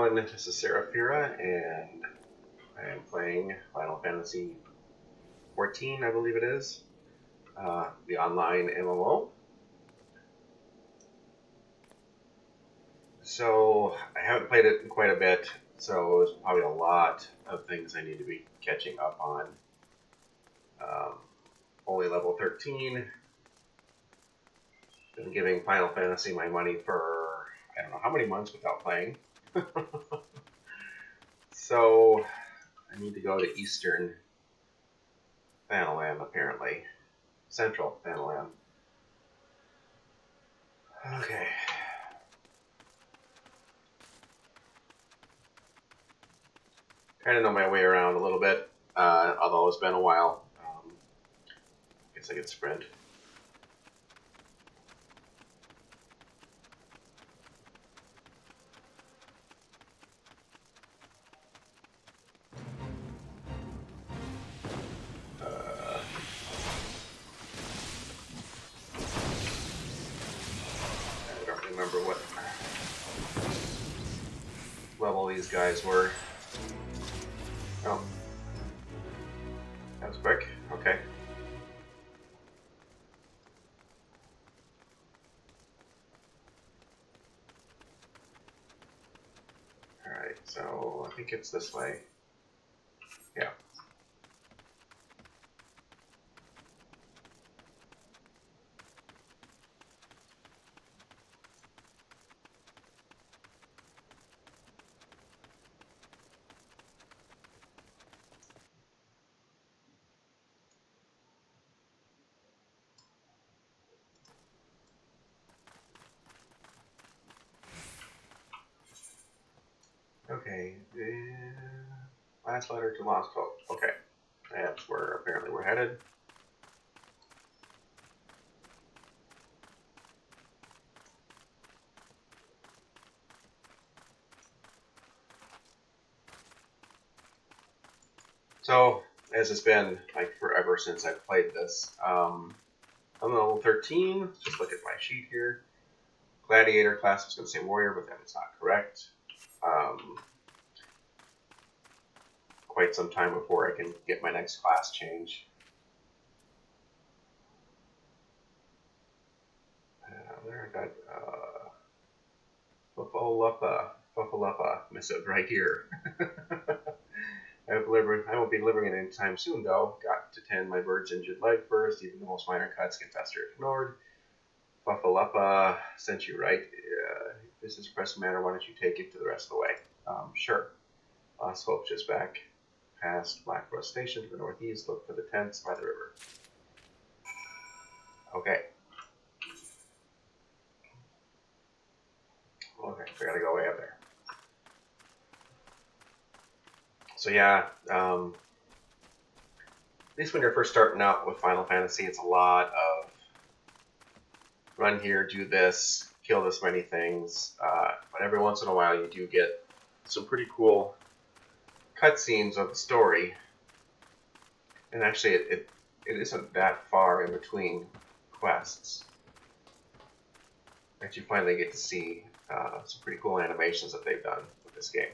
everyone, this is Seraphira, and I am playing Final Fantasy XIV, I believe it is, the online MMO. So, I haven't played it in quite a bit, so there's probably a lot of things I need to be catching up on. Only level 13. Been giving Final Fantasy my money for, I don't know how many months without playing. So, I need to go to Eastern Thanalan, apparently. Central Thanalan. Okay. Kind of know my way around a little bit, although it's been a while. I guess I could sprint. I don't remember what level these guys were. Oh. That was quick. Okay. Alright, so I think it's this way. Yeah. Okay. Last letter to Lost Hope. Okay. That's where apparently we're headed. So, as it's been like forever since I've played this, I'm level 13. Just look at my sheet here. Gladiator class was going to say warrior, but that is not correct. Quite some time before I can get my next class change. There I got Fuffaluppa missive right here. I won't be delivering it anytime soon, though. Got to tend my bird's injured leg first. Even the most minor cuts get fester if ignored. Fuffaluppa sent you right. If this is a pressing matter, why don't you take it to the rest of the way? Sure. Lost Hope just back past Blackbrook Station to the northeast. Look for the tents by the river. Okay. Okay, so I gotta go way up there. So yeah, at least when you're first starting out with Final Fantasy, it's a lot of run here, do this, kill this many things. But every once in a while, you do get some pretty cool cutscenes of the story. And actually, it isn't that far in between quests that you finally get to see some pretty cool animations that they've done with this game.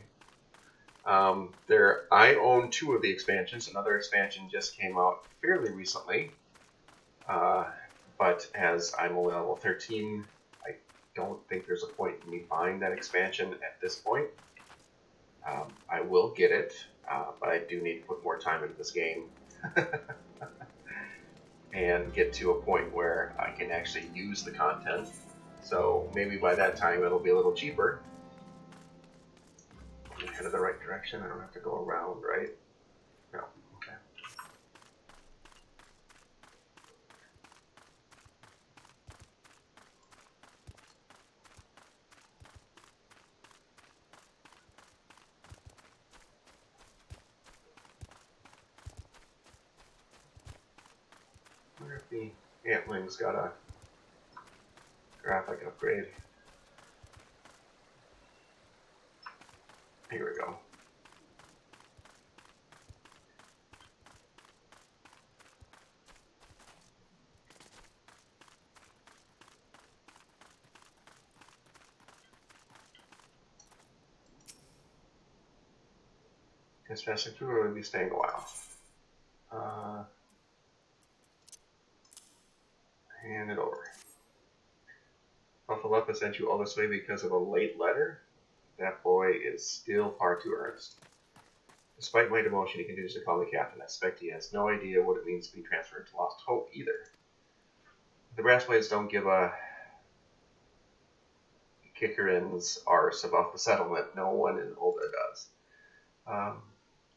I own 2 of the expansions. Another expansion just came out fairly recently. But as I'm only level 13, I don't think there's a point in me buying that expansion at this point. I will get it, but I do need to put more time into this game and get to a point where I can actually use the content. So maybe by that time it'll be a little cheaper. I'm headed the right direction. I don't have to go around, right? No. Okay. I wonder if the Antling's got a graphic upgrade. Here we go. Just passing through, or will be staying a while. Hand it over. Buffalo Up sent you all this way because of a late letter? That boy is still far too earnest. Despite my demotion, he continues to call me captain. I suspect he has no idea what it means to be transferred to Lost Hope either. The brass blades don't give a kickerins arse about the settlement. No one in Olda does.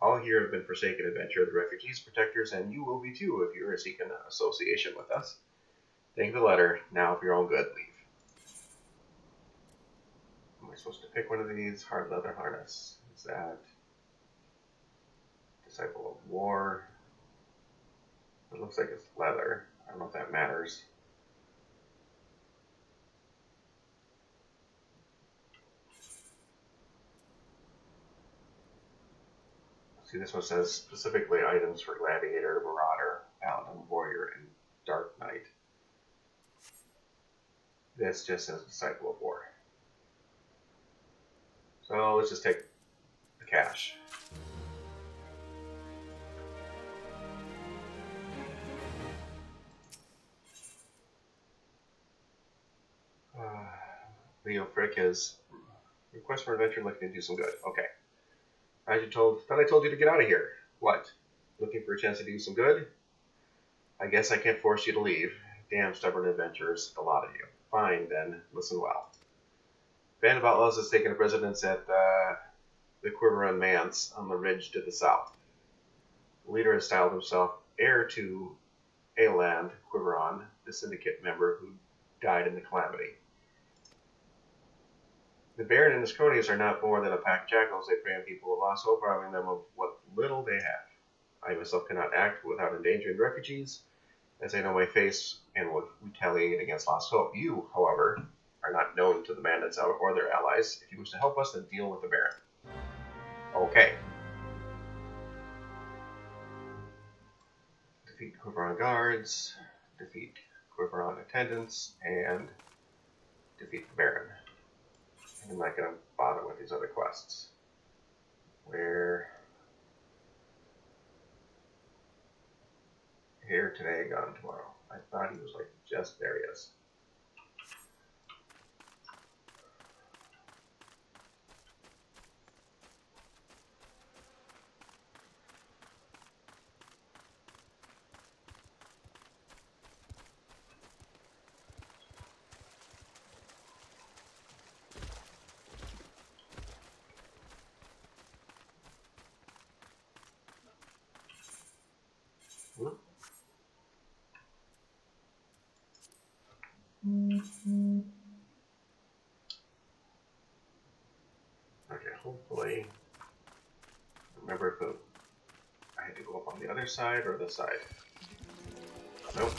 All here have been forsaken adventure, the refugees, protectors, and you will be too if you're seeking an association with us. Thank the letter. Now, for your own good, leave. Am I supposed to pick one of these? Hard leather harness. Is that Disciple of War? It looks like it's leather. I don't know if that matters. See, this one says specifically items for Gladiator, Marauder, Paladin, Warrior, and Dark Knight. This just says Disciple of War. So let's just take the cash. Leo Frick has request for adventure looking to do some good. Okay. Thought I told you to get out of here. What? Looking for a chance to do some good? I guess I can't force you to leave. Damn stubborn adventurers, a lot of you. Fine, then. Listen well. Band of Outlaws has taken up residence at the Quiveron Manse on the ridge to the south. The leader has styled himself heir to Aeland Quiveron, the syndicate member who died in the calamity. The Baron and his cronies are not more than a pack of jackals. They prey on people of Lost Hope, robbing them of what little they have. I myself cannot act without endangering the refugees, as I know my face and would retaliate against Lost Hope. You, however, are not known to the bandits or their allies. If you wish to help us, then deal with the Baron. Okay. Defeat Quiveron guards, defeat Quiveron attendants, and defeat the Baron. I'm not going to bother with these other quests. Where? Here today, gone tomorrow. I thought he was like just there. He is. Okay, hopefully. Remember if I had to go up on the other side or this side. Nope.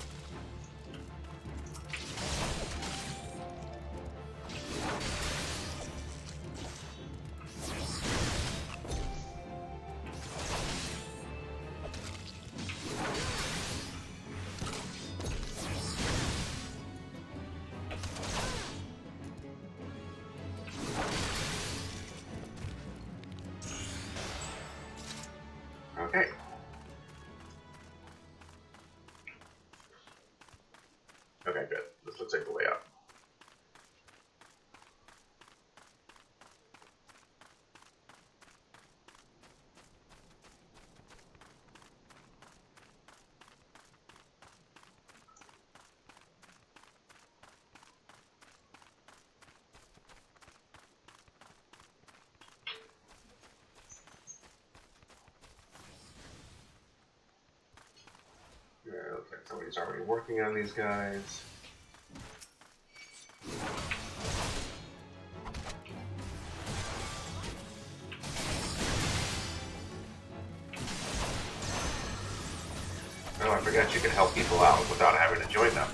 Okay. Okay, good. This looks like the way up. Yeah, looks like somebody's already working on these guys. Oh, I forgot you could help people out without having to join them.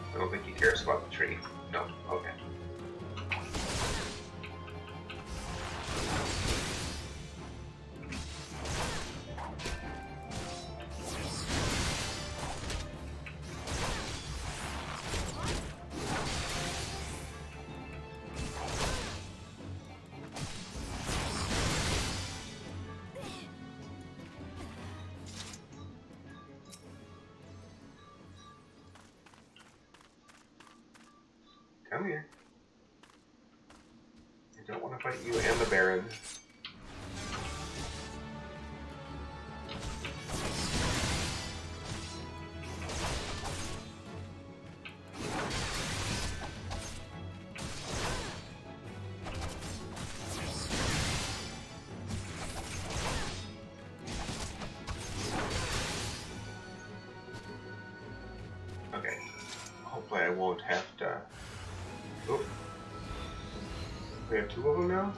I don't think he cares about the tree. No, okay. Come here. I don't want to fight you and the Baron. Okay. Hopefully I won't have to... Oh. We have two of them now?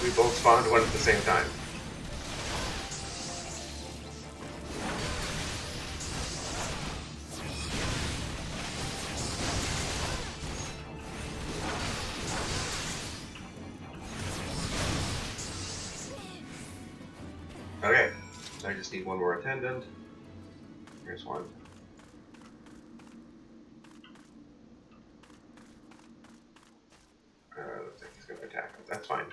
We both spawned one at the same time. Okay, so I just need one more attendant. Here's one. Looks like he's going to attack him. That's fine.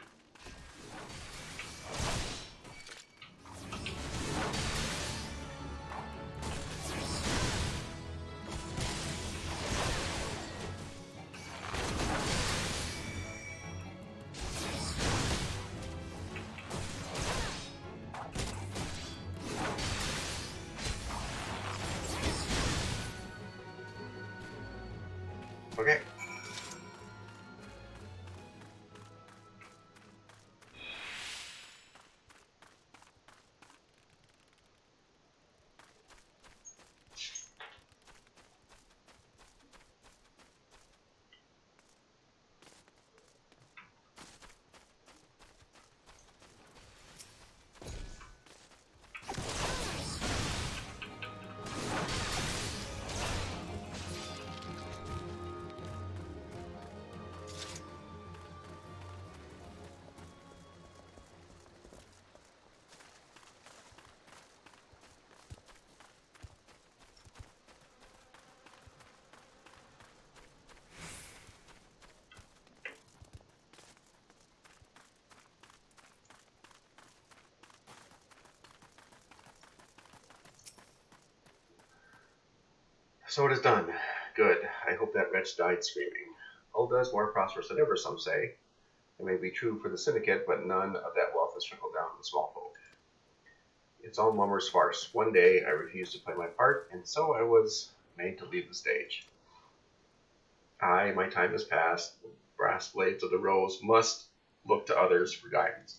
Okay. So it is done. Good. I hope that wretch died screaming. Ulda is more prosperous than ever, some say. It may be true for the Syndicate, but none of that wealth has trickled down to the small folk. It's all Mummer's farce. One day I refused to play my part, and so I was made to leave the stage. My time has passed. The brass blades of the Rose must look to others for guidance.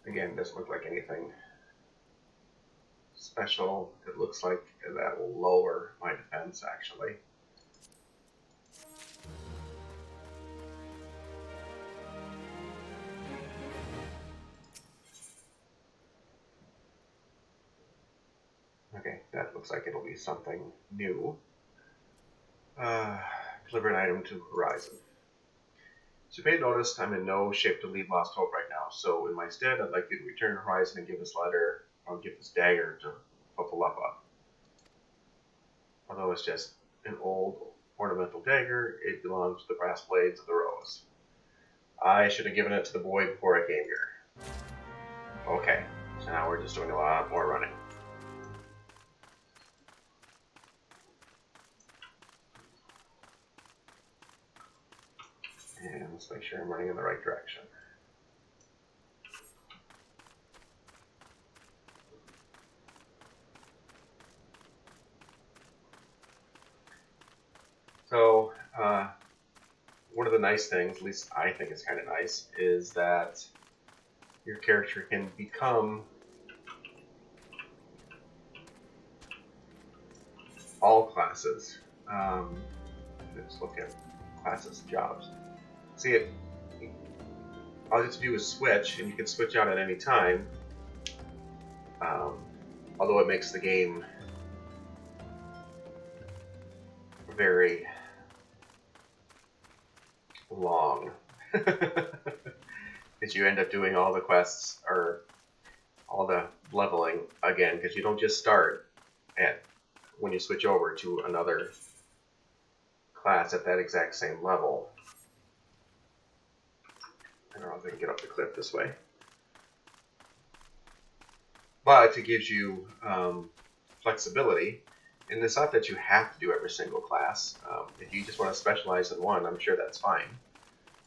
Again, doesn't look like anything special. It looks like that will lower my defense, actually. Okay, that looks like it'll be something new. Deliver an item to Horizon. So you may notice I'm in no shape to lead Lost Hope right now, so in my stead, I'd like you to return to Horizon and give this letter, or give this dagger to Popolapa. Although it's just an old ornamental dagger, it belongs to the brass blades of the Rose. I should have given it to the boy before I came here. Okay, so now we're just doing a lot more running. And let's make sure I'm running in the right direction. So, one of the nice things, at least I think it's kind of nice, is that your character can become all classes. Let's look at classes and jobs. See it. All you have to do is switch, and you can switch out at any time. Although it makes the game very long, because you end up doing all the quests or all the leveling again, because you don't just start at when you switch over to another class at that exact same level. I don't know if I can get up the cliff this way. But it gives you flexibility, and it's not that you have to do every single class. If you just want to specialize in one, I'm sure that's fine.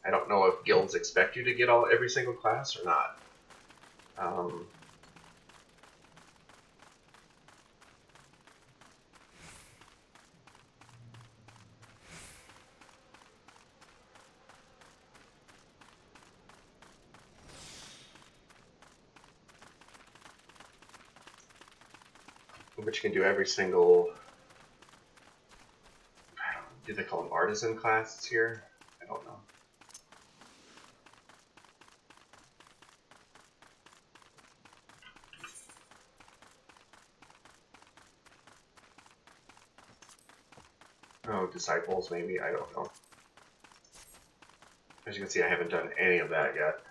I don't know if guilds expect you to get every single class or not. But you can do every single, I don't know, do they call them artisan classes here? I don't know. Oh, disciples maybe, I don't know. As you can see, I haven't done any of that yet.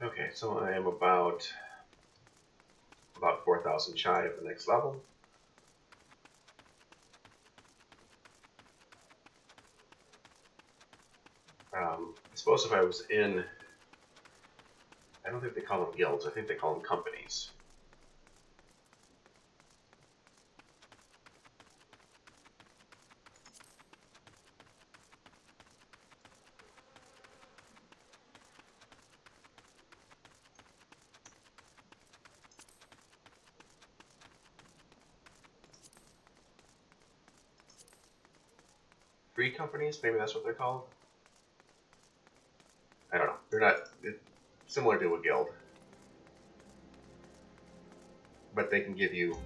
Okay, so I am about 4,000 shy of the next level. I suppose if I was in, I don't think they call them guilds, I think they call them companies. Free companies, maybe that's what they're called? I don't know. They're not similar to a guild, but they can give you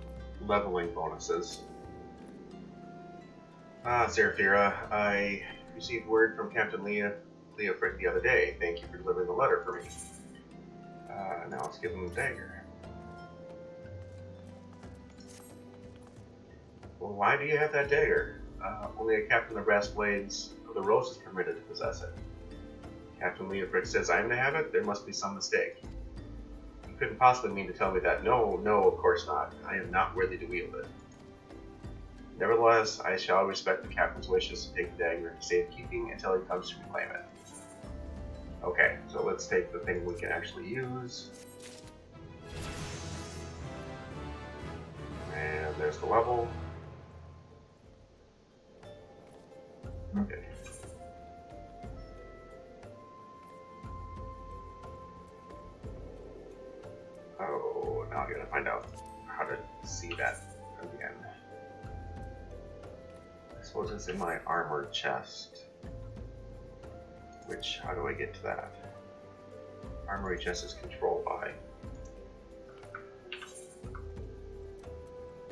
leveling bonuses. Seraphira, I received word from Captain Leo Frick the other day. Thank you for delivering the letter for me. Now let's give him the dagger. Well, why do you have that dagger? Only a captain of brass blades of the Rose is permitted to possess it. Captain Leo Frick says I'm to have it? There must be some mistake. You couldn't possibly mean to tell me that. No, of course not. I am not worthy to wield it. Nevertheless, I shall respect the captain's wishes to take the dagger to safekeeping until he comes to reclaim it. Okay, so let's take the thing we can actually use. And there's the level. Okay. Oh, now I gotta find out how to see that again. I suppose it's in my armored chest. Which, how do I get to that? Armory chest is controlled by.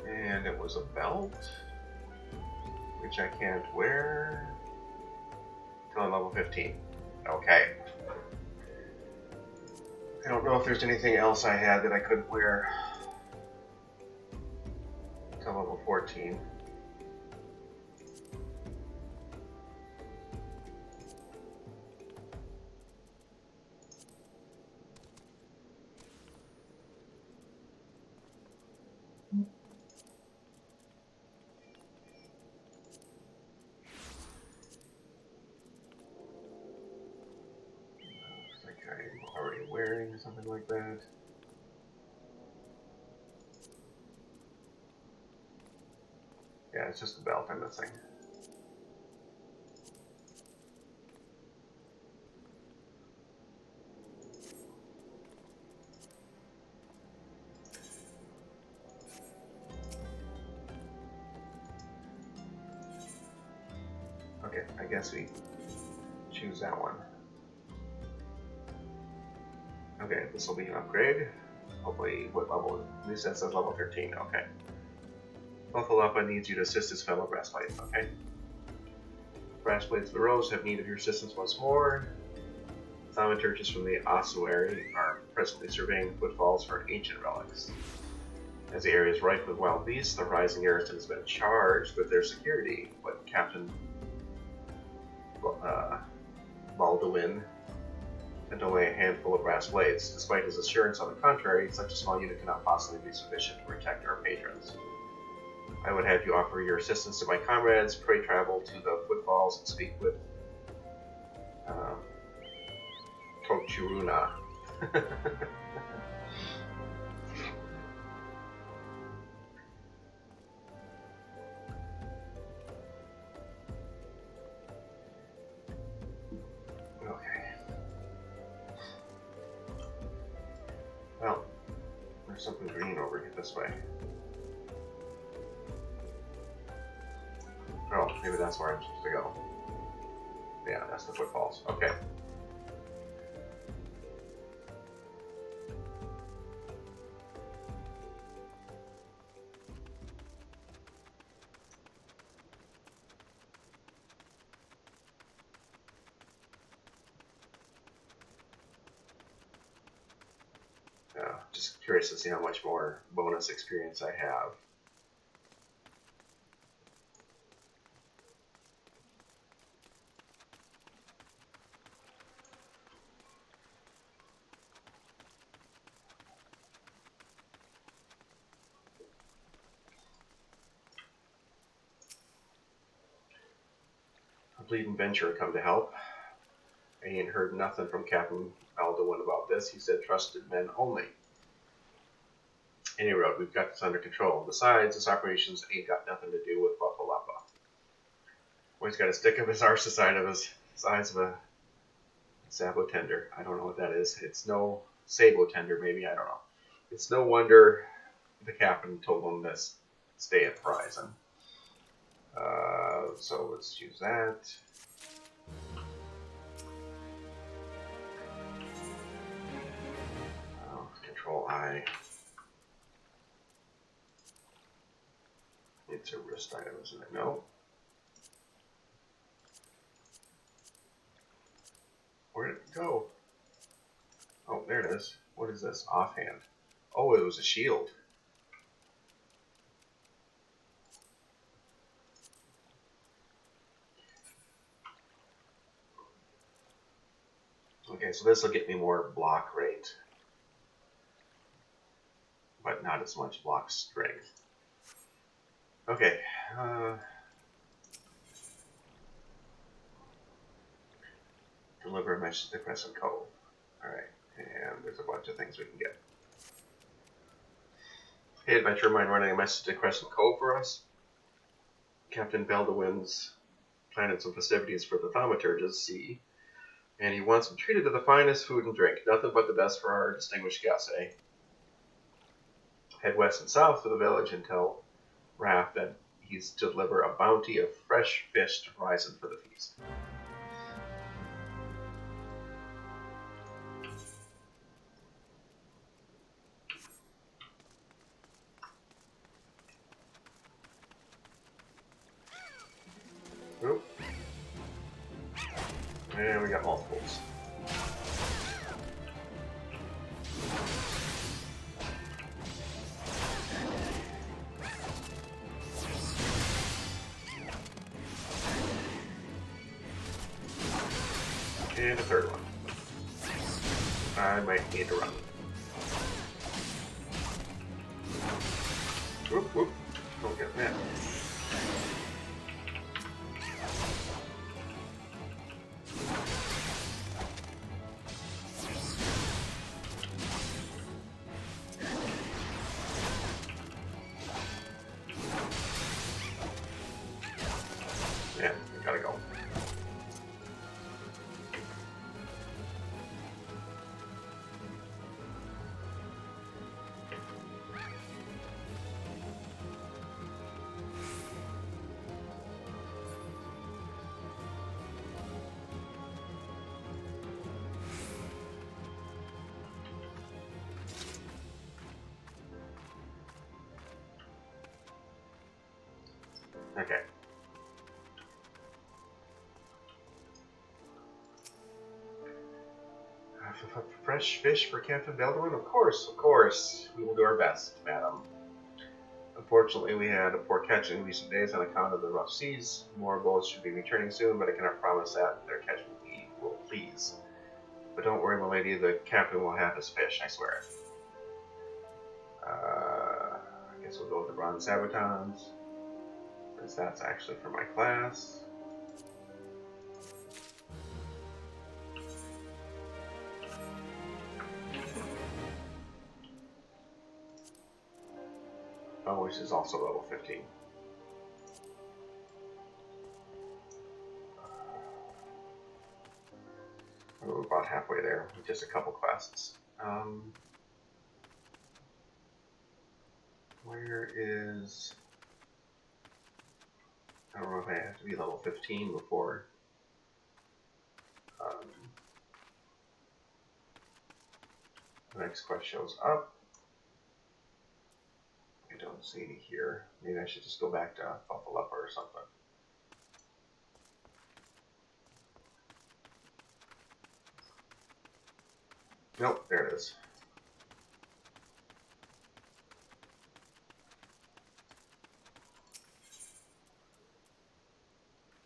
And it was a belt, which I can't wear until I'm level 15. Okay. I don't know if there's anything else I had that I couldn't wear until level 14. Looks like I'm already wearing something like that. Yeah, it's just the belt I'm missing. Okay, I guess we choose that one. Okay, this will be an upgrade. Hopefully, what level? At least that says level 13. Okay. Buffalapa needs you to assist his fellow Brassblades, okay? Brassblades of the Rose have need of your assistance once more. Thaumaturges from the ossuary are presently surveying the footfalls for ancient relics. As the area is rife with wild beasts, the rising garrison has been charged with their security, but Captain Baldwin sent away a handful of brass blades. Despite his assurance on the contrary, such a small unit cannot possibly be sufficient to protect our patrons. I would have you offer your assistance to my comrades, pray travel to the footfalls and speak with Tochiruna. Okay. Well, there's something green over here this way. Oh, maybe that's where I'm supposed to go. Yeah, that's the footfalls. Okay. Just curious to see how much more bonus experience I have. A bleeding venture come to help. I ain't heard nothing from Captain Baldwin about this. He said trusted men only. Any road, we've got this under control. Besides, this operations ain't got nothing to do with Buffalapa. Boy's got a stick up his arse the size of a sabo tender. I don't know what that is. It's no sabo tender, maybe. I don't know. It's no wonder the captain told him to stay at the horizon. So let's use that. Control I. It's a wrist item, isn't it? No. Where did it go? Oh, there it is. What is this? Offhand. Oh, it was a shield. Okay, so this will get me more block rate, but not as much block strength. Okay. Deliver a message to Crescent Cove. Alright, and there's a bunch of things we can get. Hey, Adventure, mind running a message to Crescent Cove for us? Captain Baldwin's planning some festivities for the Thaumaturges, see? And he wants them treated to the finest food and drink. Nothing but the best for our distinguished guests, eh? Head west and south to the village and tell Raph that he's to deliver a bounty of fresh fish to Horizon for the feast. Oop. And we got multiples. And a third one. I might need to run. Whoop, whoop. Don't get that. Yeah, we gotta go. Okay. Fresh fish for Captain Belderwin? Of course, of course. We will do our best, madam. Unfortunately, we had a poor catch in recent days on account of the rough seas. More boats should be returning soon, but I cannot promise that their catch will please. But don't worry, my lady, the captain will have his fish, I swear it. I guess we'll go with the bronze sabatons, because that's actually for my class. Oh, which is also level 15. We're about halfway there with just a couple classes. Where is... I don't know if I have to be level 15 before the next quest shows up. I don't see any here. Maybe I should just go back to Buffaluppa or something. Nope, there it is.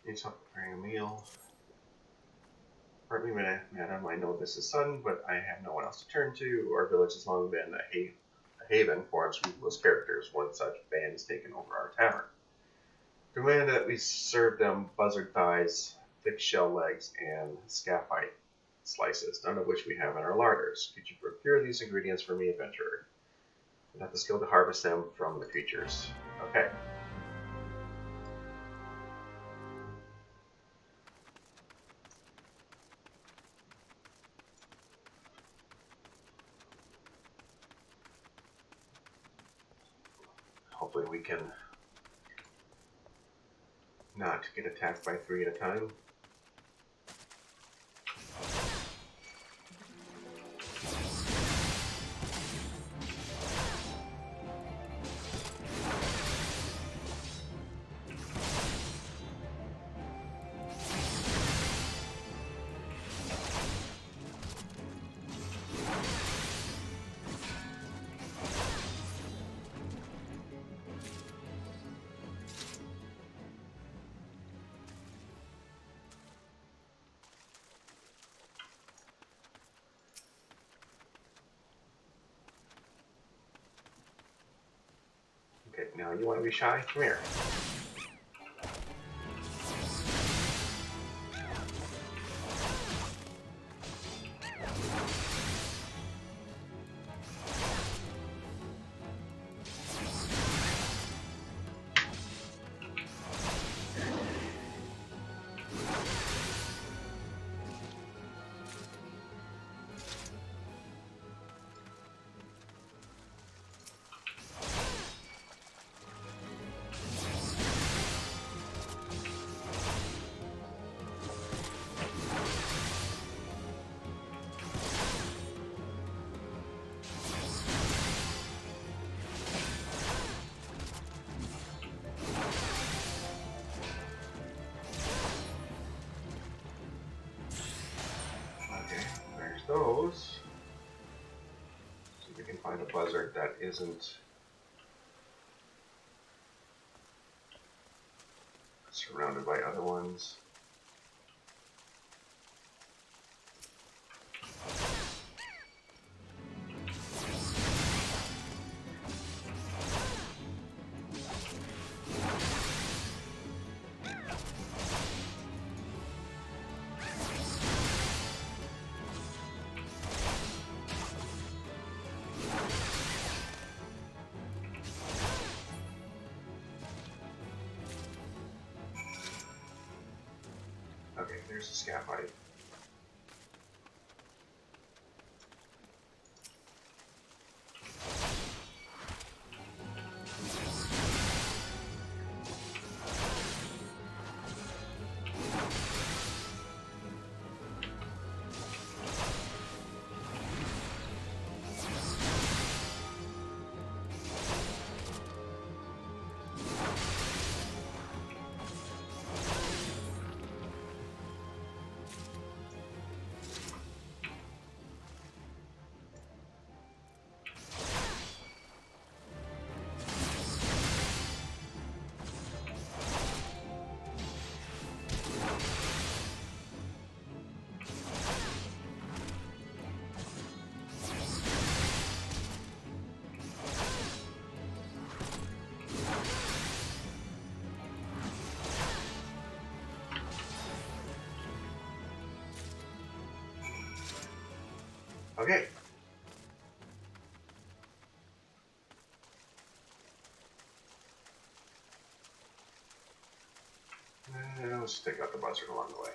Need something preparing a meal. Pardon me, madam, I know this is sudden, but I have no one else to turn to. Our village has long been a haven for unscrupulous characters. One such band has taken over our tavern. Demand that we serve them buzzard thighs, thick shell legs, and scaphite slices, none of which we have in our larders. Could you procure these ingredients for me, adventurer? I have the skill to harvest them from the creatures. Okay. Hopefully we can not get attacked by 3 at a time. Okay, now you want to be shy? Come here. Those. See if we can find a buzzard that isn't surrounded by other ones. Okay, there's the scaphite. Okay. Let's take out the buzzard along the way.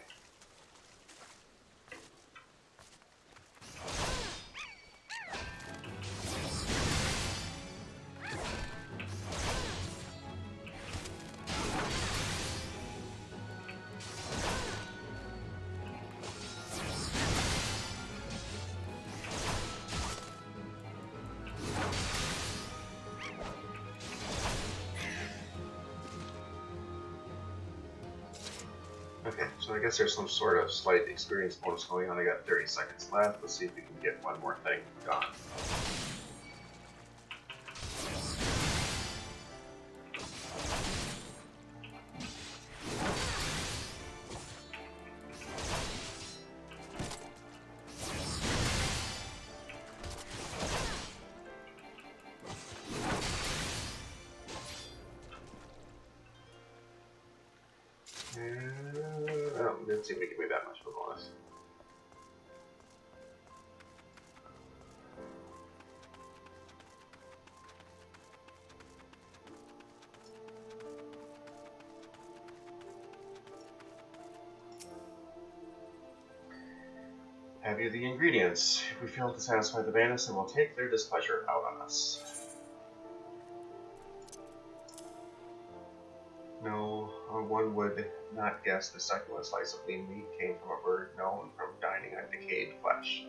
Okay, so I guess there's some sort of slight experience bonus going on. I got 30 seconds left. Let's see if we can get one more thing done. Didn't seem to give me that much of a bonus. Have you the ingredients? If we fail to satisfy the bandits, then we'll take their displeasure out on us. No, one would not guess the succulent slice of lean meat came from a bird known from dining on decayed flesh.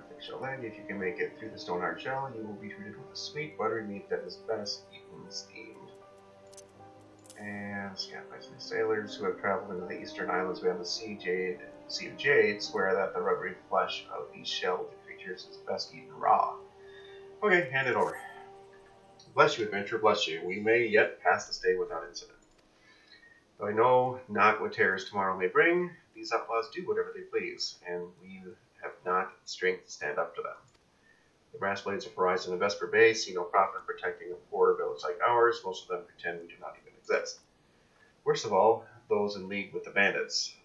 Thick shell egg, if you can make it through the stone hard shell, you will be treated with a sweet, buttery meat that is best eaten steamed. And scant by sailors who have traveled into the eastern islands beyond the Sea of Jade swear that the rubbery flesh of these shelled creatures is best eaten raw. Okay, hand it over. Bless you, adventure, bless you. We may yet pass this day without incident. Though I know not what terrors tomorrow may bring, these outlaws do whatever they please, and we have not strength to stand up to them. The brass blades of Horizon and Vesper Bay see no profit in protecting a poor village like ours. Most of them pretend we do not even exist. Worst of all, those in league with the bandits.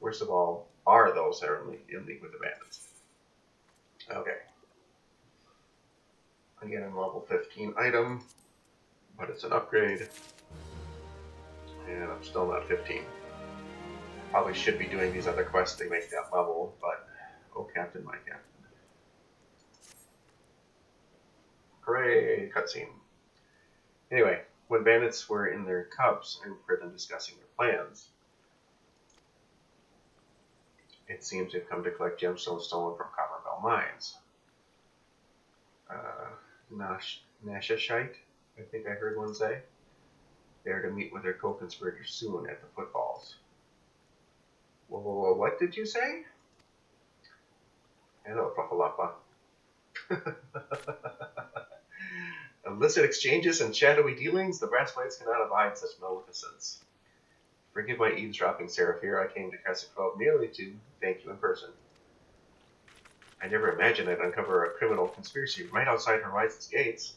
Worst of all are those that are in league with the bandits. Okay. Again, I'm level 15 item, but it's an upgrade. And I'm still not 15. Probably should be doing these other quests to make that level, but oh captain, my captain. Hooray, cutscene. Anyway, when bandits were in their cubs, I heard them discussing their plans. It seems they've come to collect gemstones stolen from Copperbell mines. Nashashite, I think I heard one say. They are to meet with their co-conspirators soon at the footfalls. Whoa, what did you say? Hello, Puffalappa. Illicit exchanges and shadowy dealings, the brass blades cannot abide such maleficence. Forgive my eavesdropping, Seraphira. I came to Castle 12 merely to thank you in person. I never imagined I'd uncover a criminal conspiracy right outside Horizon's gates.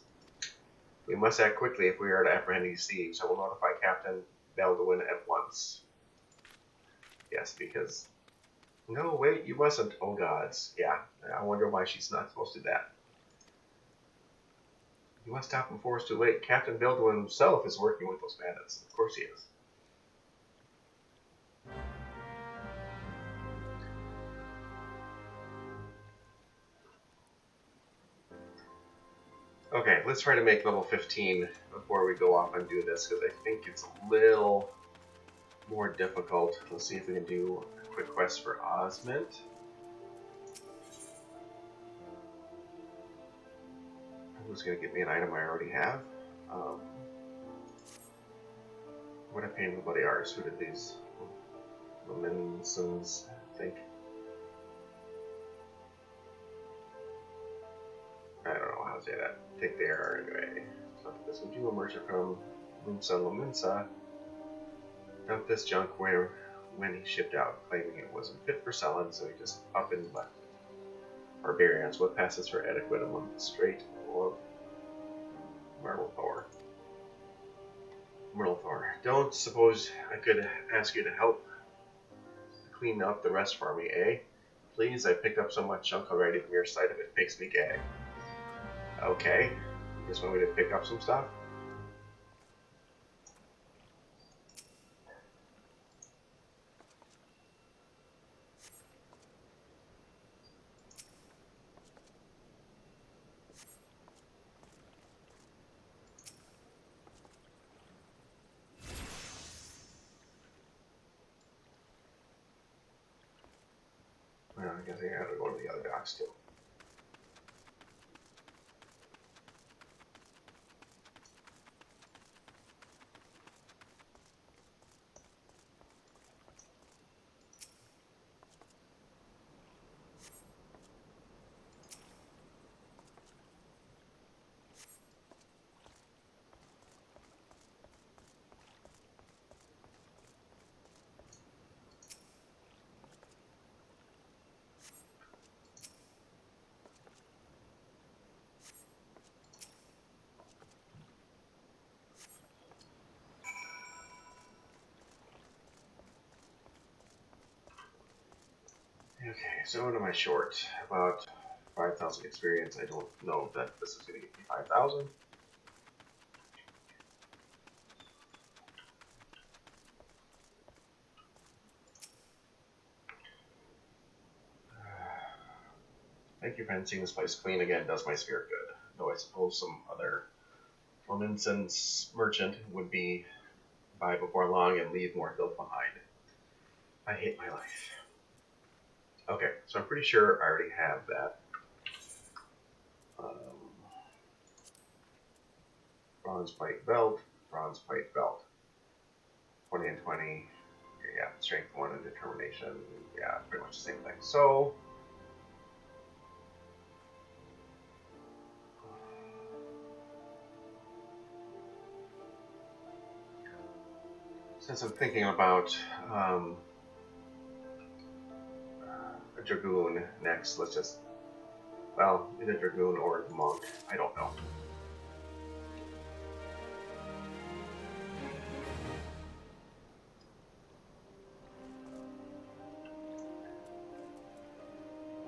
We must act quickly if we are to apprehend these thieves. I will notify Captain Baldwin at once. Yes, because... No, wait, you mustn't. Oh, gods. Yeah, I wonder why she's not supposed to do that. You must stop before it's too late. Captain Baldwin himself is working with those bandits. Of course he is. Okay, let's try to make level 15 before we go off and do this, because I think it's a little more difficult. Let's see if we can do a quick quest for Osmond. Who's going to give me an item I already have? What a pain in the bloody arse. Who did these? Laminsons, I think. I don't know how to say that. Take the error anyway. So this would do a merchant from Laminsa dumped this junk when he shipped out, claiming it wasn't fit for selling, so he just up and left it. Barbarians, what passes for adequate among the Strait of Myrtlethor? Don't suppose I could ask you to help clean up the rest for me, eh? Please, I picked up so much junk already, the mere sight of it makes me gag. Okay, you just want me to pick up some stuff? Well, I guess I gotta go to the other docks too. Okay, so what am I short? About 5,000 experience. I don't know that this is going to get me 5,000. Thank you for seeing this place clean again. Does my spirit good. Though I suppose some other incense merchant would be by before long and leave more filth behind. I hate my life. Okay, so I'm pretty sure I already have that. Bronze plate belt, 20 and 20. Okay, yeah, strength 1 and determination. Yeah, pretty much the same thing. So, since I'm thinking about a dragoon next, let's just, well, either dragoon or monk. I don't know.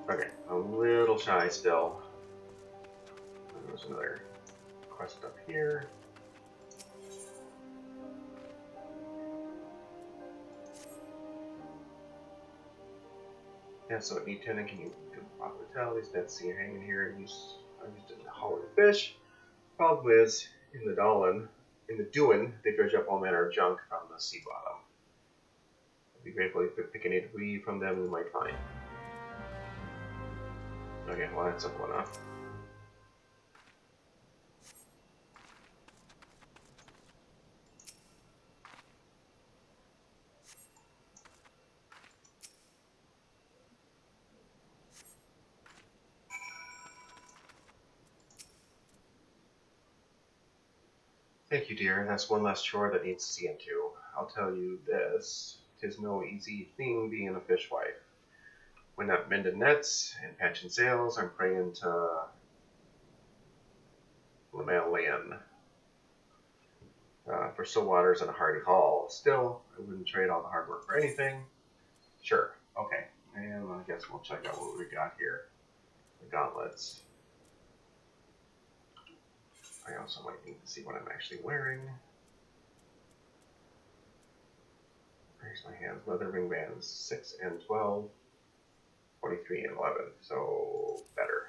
Okay, I'm a little shy still. There's another quest up here. Yeah, so at need 10, can you tell these nets see you hanging here and I used it to haul the fish. Problem is, in the Duin, they dredge up all manner of junk from the sea bottom. I'd be grateful if you could pick any debris from them we might find. Okay, well that's simple enough. Thank you, dear. That's one less chore that needs seeing to. I'll tell you this, 'tis no easy thing being a fishwife. When not mending nets and patching sails, I'm praying to Lamalian for still waters and a hearty haul. Still, I wouldn't trade all the hard work for anything. Sure, okay. And I guess we'll check out what we got here. The gauntlets. I also might need to see what I'm actually wearing. Here's my hands. Leather ring bands 6 and 12, 23 and 11. So better.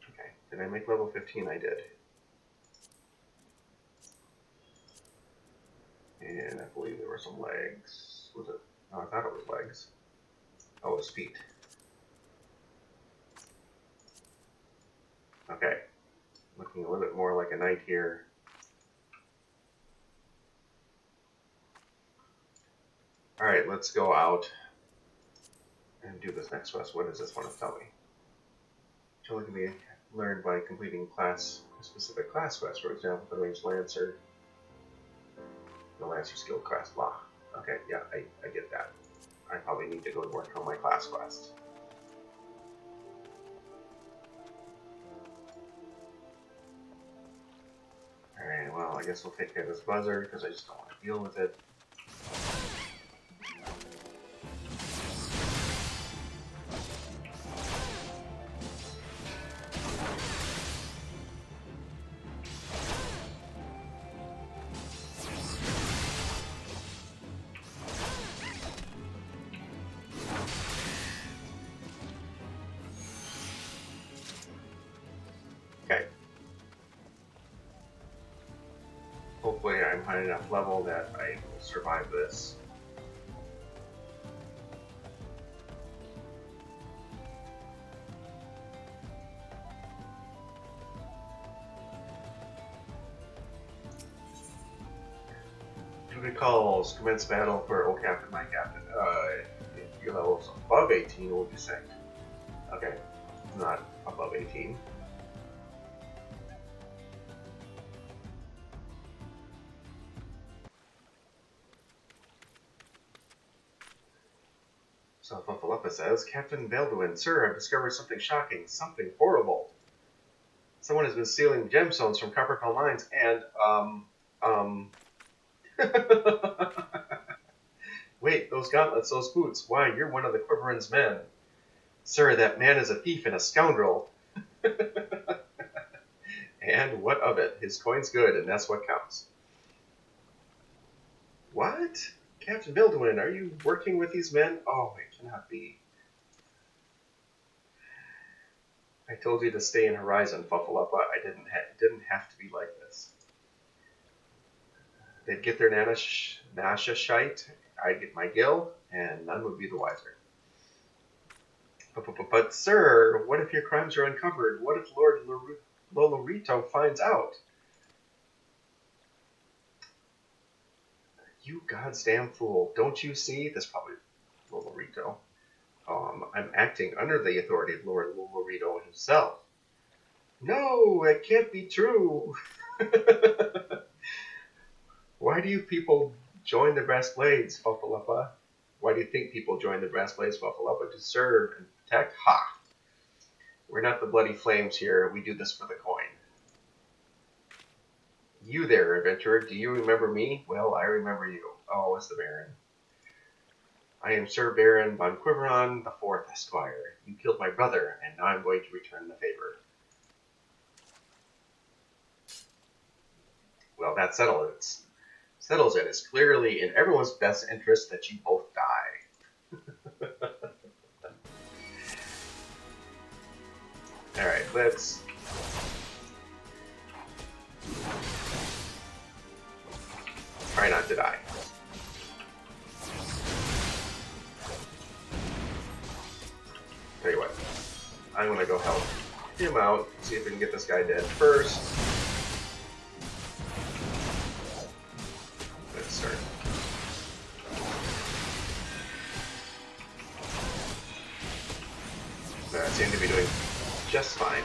Okay. Did I make level 15? I did. And I believe there were some legs. Was it? Oh, I thought it was legs. Oh, it was feet. Okay. Looking a little bit more like a knight here. Alright, let's go out and do this next quest. What does this one tell me? Chilling can be learned by completing specific class quests. For example, the ranged lancer, the lancer skill class, blah. Okay, yeah, I get that. I probably need to go work on my class quest. well, I guess we'll take care of this buzzer because I just don't want to deal with it. Okay. Hopefully I'm high enough level that I will survive this. Duty calls, commence battle for old captain, my captain. If your level is above 18, will be sent. Okay, not above 18. So Fuffaluffa says, Captain Balduin, sir, I've discovered something shocking, something horrible. Someone has been stealing gemstones from Copperfell mines and, Wait, those gauntlets, those boots, why, you're one of the Quiveran's men. Sir, that man is a thief and a scoundrel. And what of it? His coin's good, and that's what counts. What? Captain Balduin, are you working with these men? Oh, it cannot be. I told you to stay in Horizon, Fuffaluffa. It didn't have to be like this. They'd get their Nasha shite, I'd get my gil, and none would be the wiser. But sir, what if your crimes are uncovered? What if Lord Lolorito finds out? You goddamn fool. Don't you see? That's probably Lolorito. I'm acting under the authority of Lord Lolorito himself. No, it can't be true. Why do you people join the Brass Blades, Fuffaluffa? Why do you think people join the Brass Blades, Fuffaluffa? To serve and protect? Ha! We're not the bloody flames here. We do this for the coin. You there, adventurer. Do you remember me? Well, I remember you. Oh, it's the Baron. I am Sir Baron von Quiveron, the 4th Esquire. You killed my brother, and now I'm going to return the favor. Well, that settles it. It's clearly in everyone's best interest that you both die. Alright, let's... try not to die. Tell you what, I'm gonna go help him out, see if we can get this guy dead first. Let's start. That seem to be doing just fine.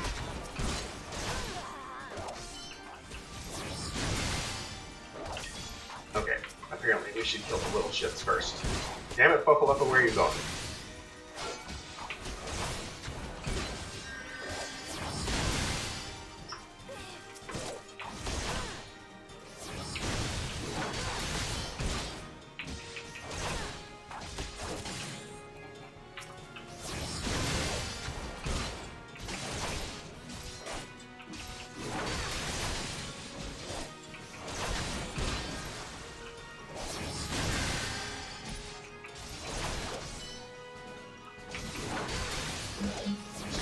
Okay, apparently we should kill the little shits first. Damn it, Fuffaluffa, where are you going?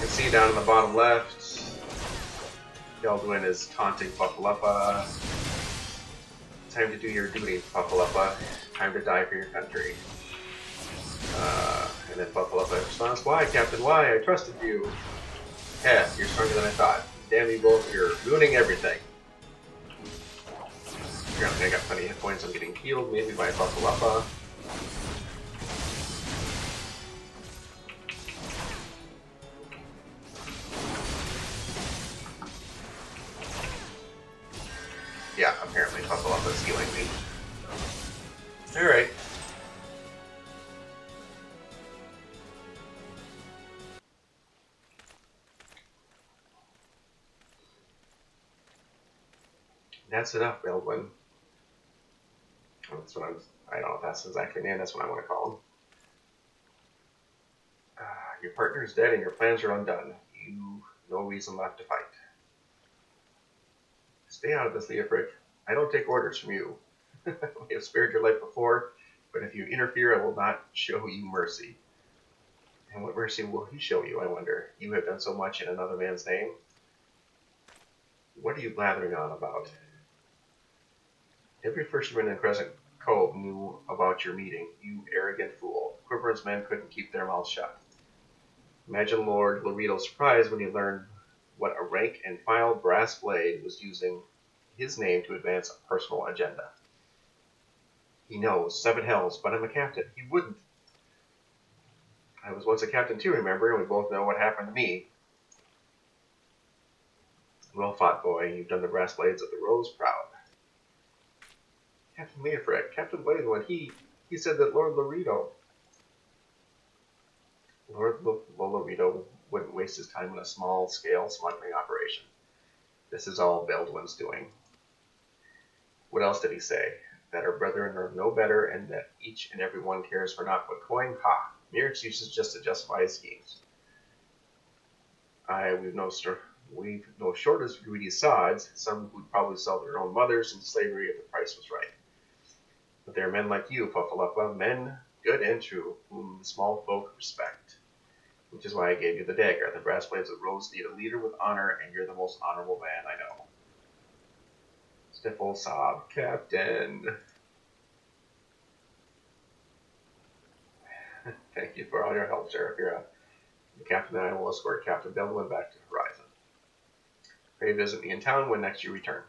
See down in the bottom left, Balduin is taunting Fuffaluffa. Time to do your duty, Fuffaluffa. Time to die for your country. And then Fuffaluffa responds, why, Captain, why? I trusted you. Heh, you're stronger than I thought. Damn you both, you're ruining everything. Apparently I got plenty of hit points. I'm getting healed, maybe by Fuffaluffa. Yeah, apparently Fuffaluffa's healing me. Alright. That's enough, Baldwin. That's what I don't know if that's exactly the name. That's what I want to call him. Your partner is dead and your plans are undone. You no reason left to fight. Stay out of this, Leofric. I don't take orders from you. I have spared your life before, but if you interfere, I will not show you mercy. And what mercy will he show you, I wonder? You have done so much in another man's name. What are you blathering on about? Every fisherman in Crescent Cove knew about your meeting, you arrogant fool. Quiver's men couldn't keep their mouths shut. Imagine Lord Laredo's surprise when he learned what a rank and file brass blade was using his name to advance a personal agenda. He knows, 7 hells, but I'm a captain. He wouldn't. I was once a captain too, remember, and we both know what happened to me. Well fought, boy. You've done the brass blades of the Rose proud. Captain Leofric, Captain Bladewood, he said that Lord Laredo wouldn't waste his time in a small-scale smuggling operation. This is all Baldwin's doing. What else did he say? That our brethren are no better, and that each and every one cares for naught but coin? Ha! Mere excuses just to justify his schemes. We've no short as greedy sods, some who'd probably sell their own mothers into slavery if the price was right. But there are men like you, Puffaluppa, men good and true, whom the small folk respect. Which is why I gave you the dagger. The brass blades of Rose need a leader with honor, and you're the most honorable man I know. Stifle sob, Captain. Thank you for all your help, Seraphira. The captain and I will escort Captain Baldwin back to Horizon. Pray visit me in town when next you return.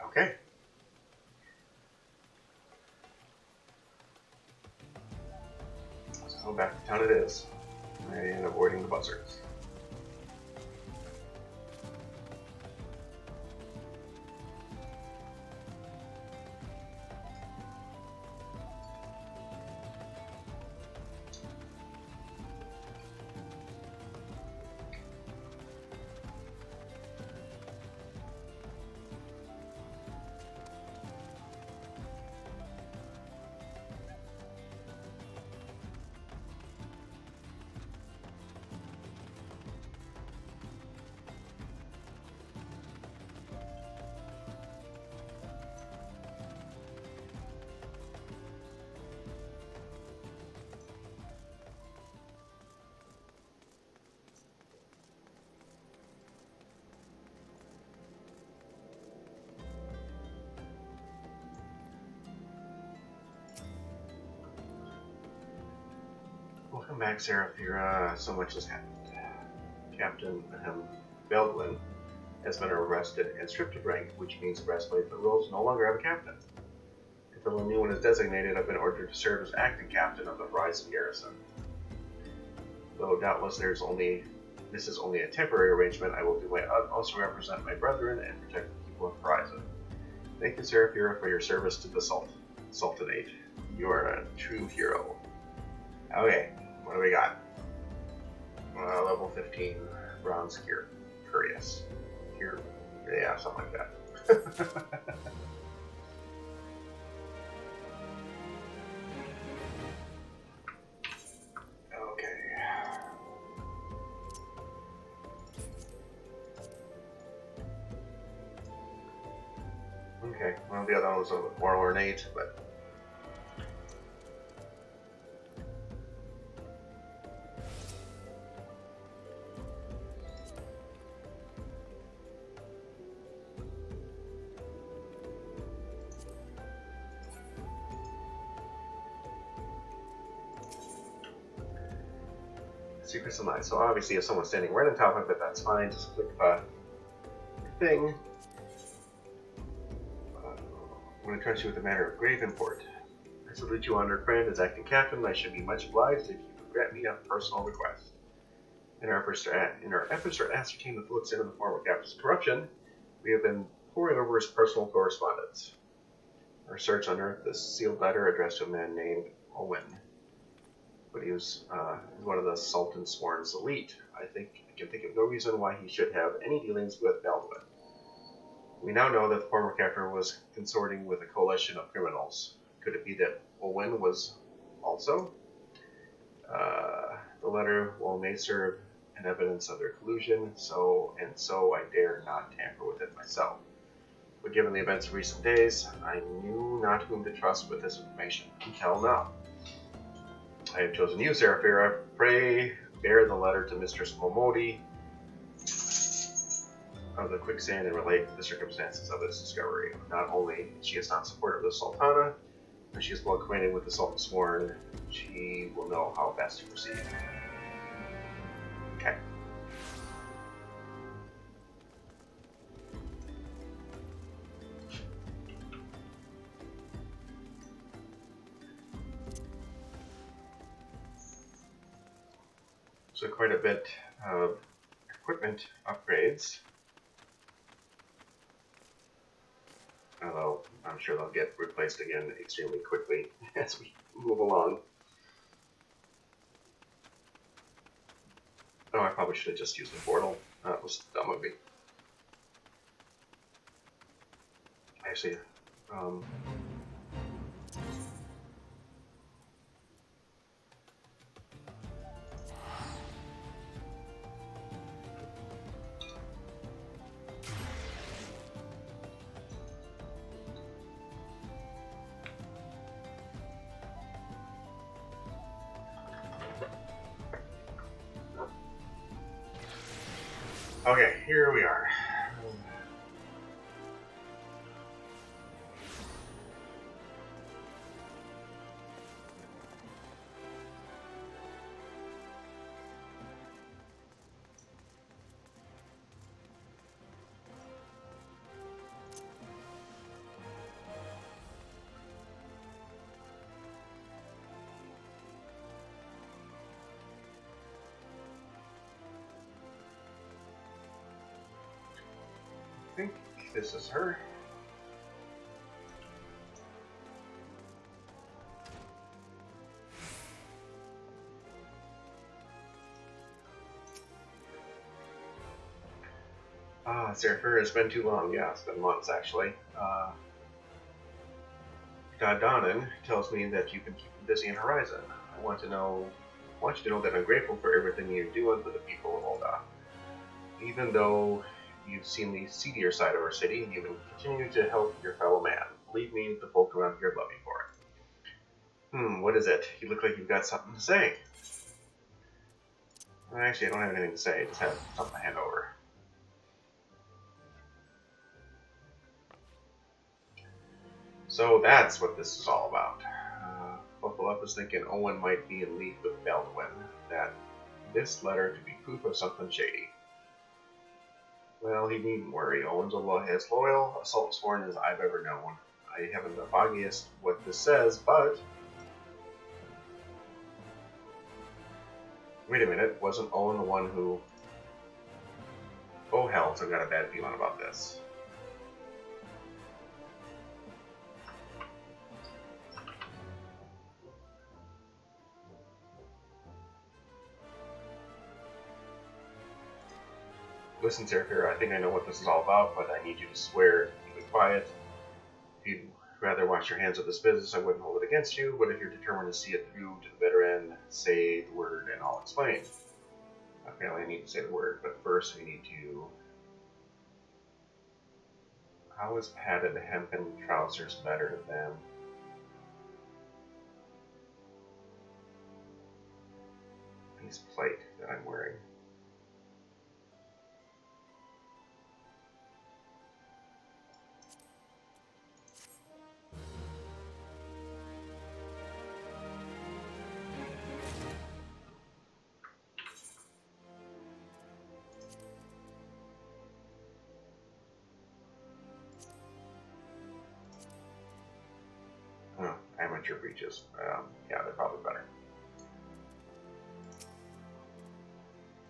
Okay. So back to town it is. And avoiding the buzzards. Welcome back, Seraphira. So much has happened. Captain Baldwin has been arrested and stripped of rank, which means the breastplate of the Rose no longer have a captain. Until a new one is designated, I've been ordered to serve as acting captain of the Horizon garrison. Though doubtless this is only a temporary arrangement, I will do my utmost to represent my brethren and protect the people of Horizon. Thank you, Seraphira, for your service to the Sultanate. You are a true hero. Okay, what do we got? Level 15, Bronze Curious. Yeah, something like that. Okay, well, the other one was a little bit more ornate, but Secrets of Mind. So obviously if someone's standing right on top of it, that's fine. Just click the thing. I'm going to trust you with a matter of grave import. I salute you, honored friend, as acting captain. I should be much obliged if you could grant me a personal request. In our efforts to ascertain the full extent of the former captain's corruption, we have been poring over his personal correspondence. Our search unearthed this sealed letter addressed to a man named Owen. But he was one of the Sultan Sworn's elite. I can think of no reason why he should have any dealings with Baldwin. We now know that the former captor was consorting with a coalition of criminals. Could it be that Owen was also? The letter, while may serve an evidence of their collusion, so I dare not tamper with it myself. But given the events of recent days, I knew not whom to trust with this information until now. I have chosen you, Seraphira. Pray bear the letter to Mistress Momodi of the quicksand and relate the circumstances of its discovery. Not only is she not supportive of the Sultana, but she is well acquainted with the Sultan Sworn. She will know how best to proceed. Okay. So quite a bit of equipment upgrades. Although I'm sure they'll get replaced again extremely quickly as we move along. Oh, I probably should have just used the portal. That was dumb of me. Actually, okay, here we are. I think this is her. Seraphira, it's been too long. Yeah, it's been months actually. Donan tells me that you've been keeping busy in Horizon. I want you to know that I'm grateful for everything you're doing for the people of Olda. Even though you've seen the seedier side of our city, you've been continuing to help your fellow man. Believe me, the folk around here love you for it. What is it? You look like you've got something to say. Actually, I don't have anything to say. I just have something to hand over. So that's what this is all about. Buffalo was thinking Owen might be in league with Baldwin. That this letter could be proof of something shady. Well, he needn't worry. Owen's as loyal a Sultan Sworn as I've ever known. I haven't the foggiest what this says, but... Wait a minute, wasn't Owen the one who... Oh hell, I've got a bad feeling about this. Listen, Seraphira, I think I know what this is all about, but I need you to swear to keep it quiet. If you'd rather wash your hands of this business, I wouldn't hold it against you, but if you're determined to see it through to the bitter end, say the word and I'll explain. Apparently I need to say the word, but first we need to... How is padded hempen trousers better than... this plate that I'm wearing? Amateur breeches. Yeah, they're probably better.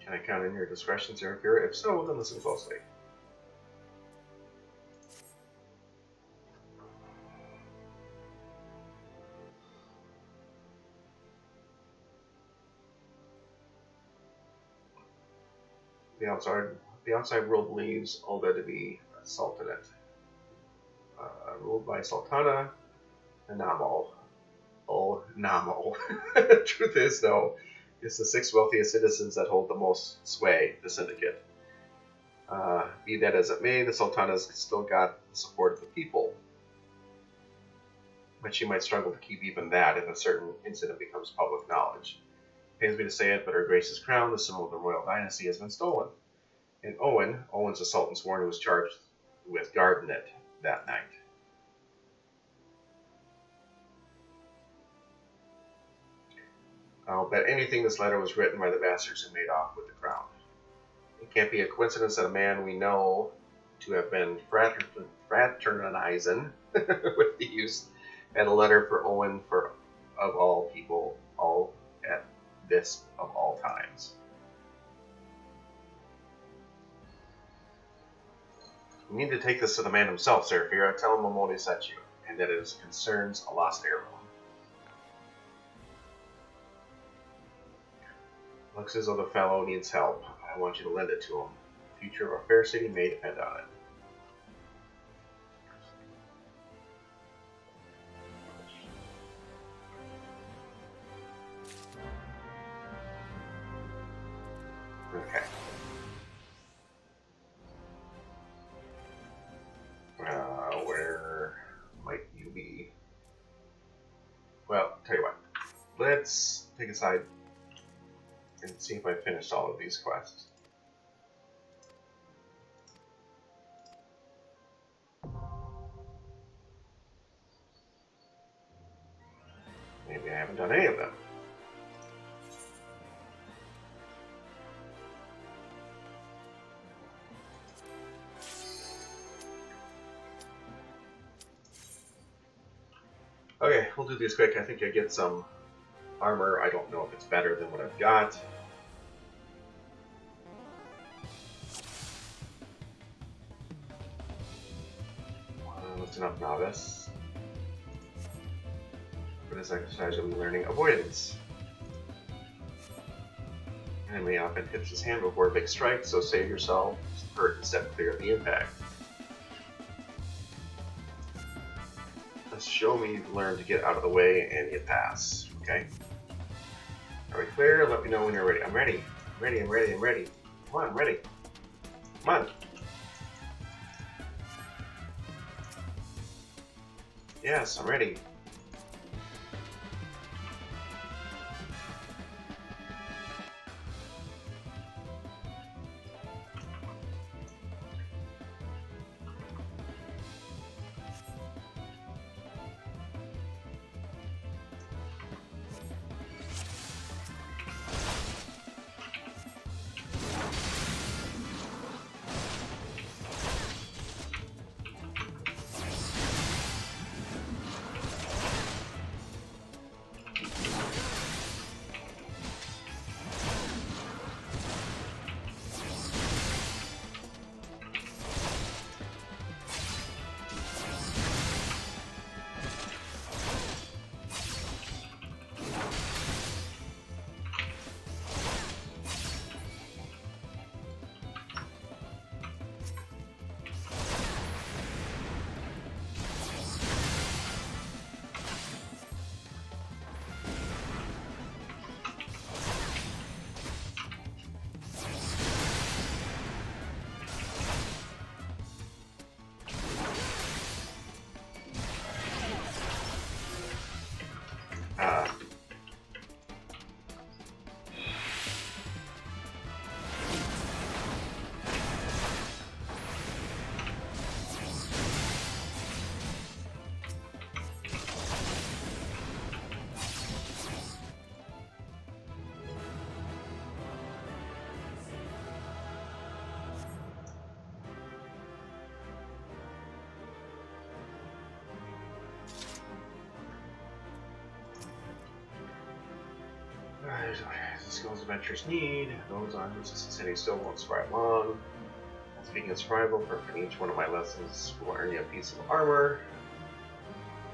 Can I count on your discretion, Seraphira? If so, then listen closely. The outside world believes Olga to be a sultanate, ruled by Sultana Namal. Oh, Namal. Truth is, though, it's the 6 wealthiest citizens that hold the most sway, the syndicate. Be that as it may, the Sultana's still got the support of the people, but she might struggle to keep even that if a certain incident becomes public knowledge. It pains me to say it, but Her Grace's crown, the symbol of the royal dynasty, has been stolen. And Owen's the Sultan's sworn, who was charged with guarding it that night. I'll bet anything this letter was written by the bastards who made off with the crown. It can't be a coincidence that a man we know to have been fraternizing with thieves had a letter for Owen of all people, all at this of all times. You need to take this to the man himself, Seraphira. Tell him Momodi sent you, and that it concerns a lost heirloom. Looks as though the fellow needs help. I want you to lend it to him. The future of our fair city may depend on it. Okay. Where might you be? Well, tell you what. Let's take a side and see if I finished all of these quests. Maybe I haven't done any of them. Okay, we'll do these quick. I think I get some armor. I don't know if it's better than what I've got. Lift enough novice. For this exercise, you'll be learning avoidance. Enemy often hits his hand before a big strike, so save yourself hurt and step clear of the impact. Show me you've learned to get out of the way and you pass. Okay? Are we clear? Let me know when you're ready. I'm ready. I'm ready, I'm ready, I'm ready. Come on, I'm ready. Come on. Yes, I'm ready. The skills adventurers need, those on whose sitting still won't survive long. Speaking of survival, for each one of my lessons will earn you a piece of armor.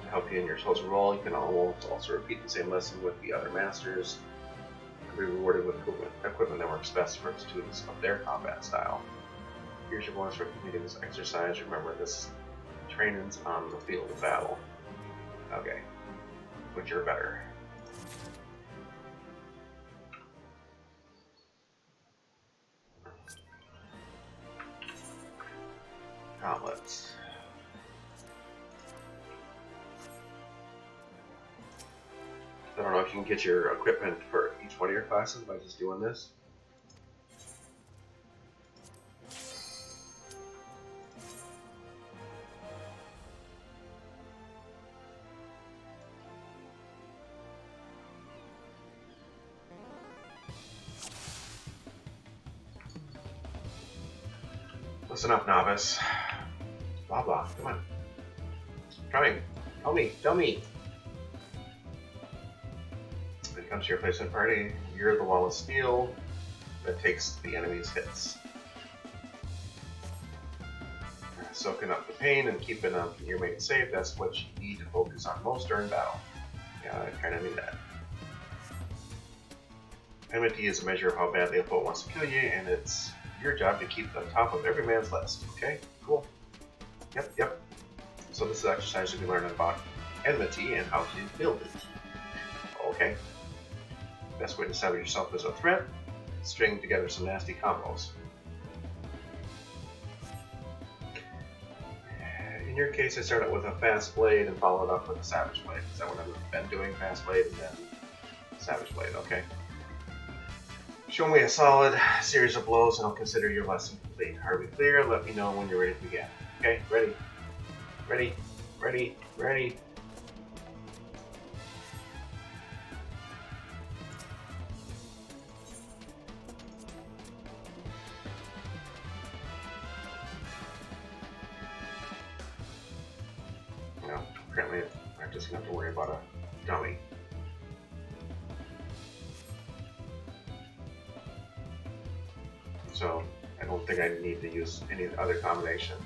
To help you in your chosen role, you can almost also repeat the same lesson with the other masters. and be rewarded with equipment that works best for students of their combat style. Here's your bonus for completing this exercise. Remember, this training's on the field of battle. Okay. Which are better? Gauntlets. I don't know if you can get your equipment for each one of your classes by just doing this. Listen up, novice. Blah blah, come on. Coming. Tell me, tell me. When it comes to your placement party, you're the wall of steel that takes the enemy's hits. Soaking up the pain and keeping your mate safe, that's what you need to focus on most during battle. Yeah, I kinda knew that. Enmity is a measure of how badly a foe wants to kill you, and it's your job to keep the top of every man's list. Okay, cool. Yep. So this is an exercise you'll be learning about enmity and how to build it. Okay. Best way to establish yourself as a threat, string together some nasty combos. In your case, I started with a fast blade and followed up with a savage blade. Is that what I've been doing? Fast blade and then savage blade, okay. Show me a solid series of blows and I'll consider your lesson complete. Are we clear? Let me know when you're ready to begin. Okay, ready. Well, apparently I'm just going to have to worry about a dummy. So I don't think I need to use any other combination.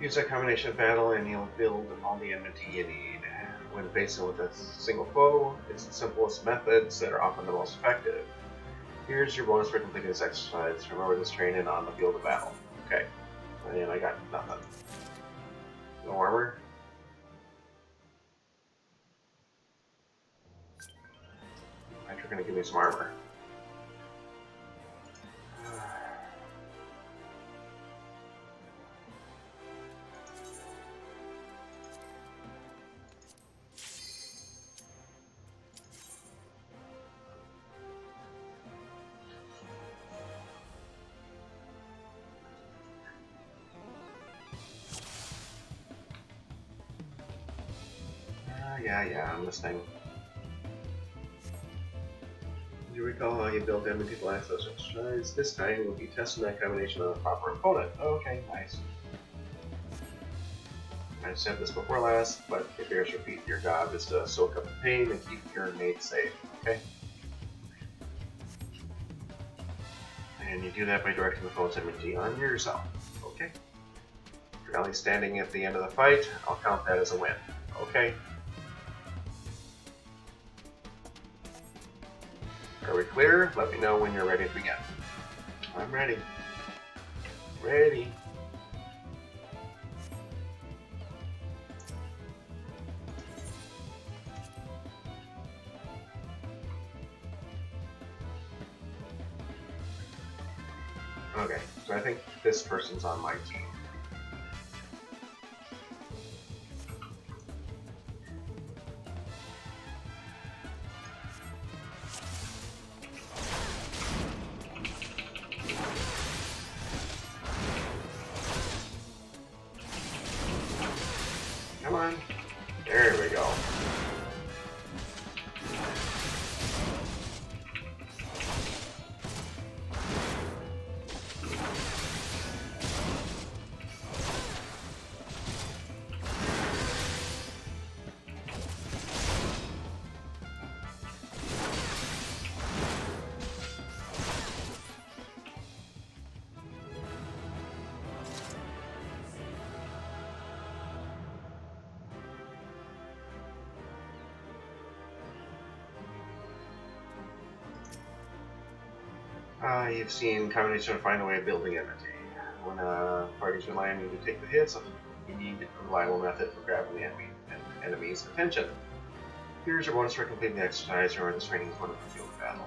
Use that combination of battle and you'll build all the enmity you need. When facing with a single foe, it's the simplest methods that are often the most effective. Here's your bonus for completing this exercise. Remember this training on the field of battle. Okay, and I got nothing. No armor. I think you're gonna give me some armor. Yeah, I'm listening. Do you recall how you built enmity last exercise? This time we'll be testing that combination on a proper opponent. Okay, nice. I've said this before last, but it bears repeat. Your job is to soak up the pain and keep your mate safe, okay? And you do that by directing the foe's enmity on yourself, okay? If you're only standing at the end of the fight, I'll count that as a win, okay? Are we clear? Let me know when you're ready to begin. I'm ready. Ready. Okay, so I think this person's on my team. There we go. You've seen combination find a way of building enmity. When parties rely on you to take the hits, you need a reliable method for grabbing the enemy's attention. Here's your bonus for completing the exercise or this training is one of the field of battle.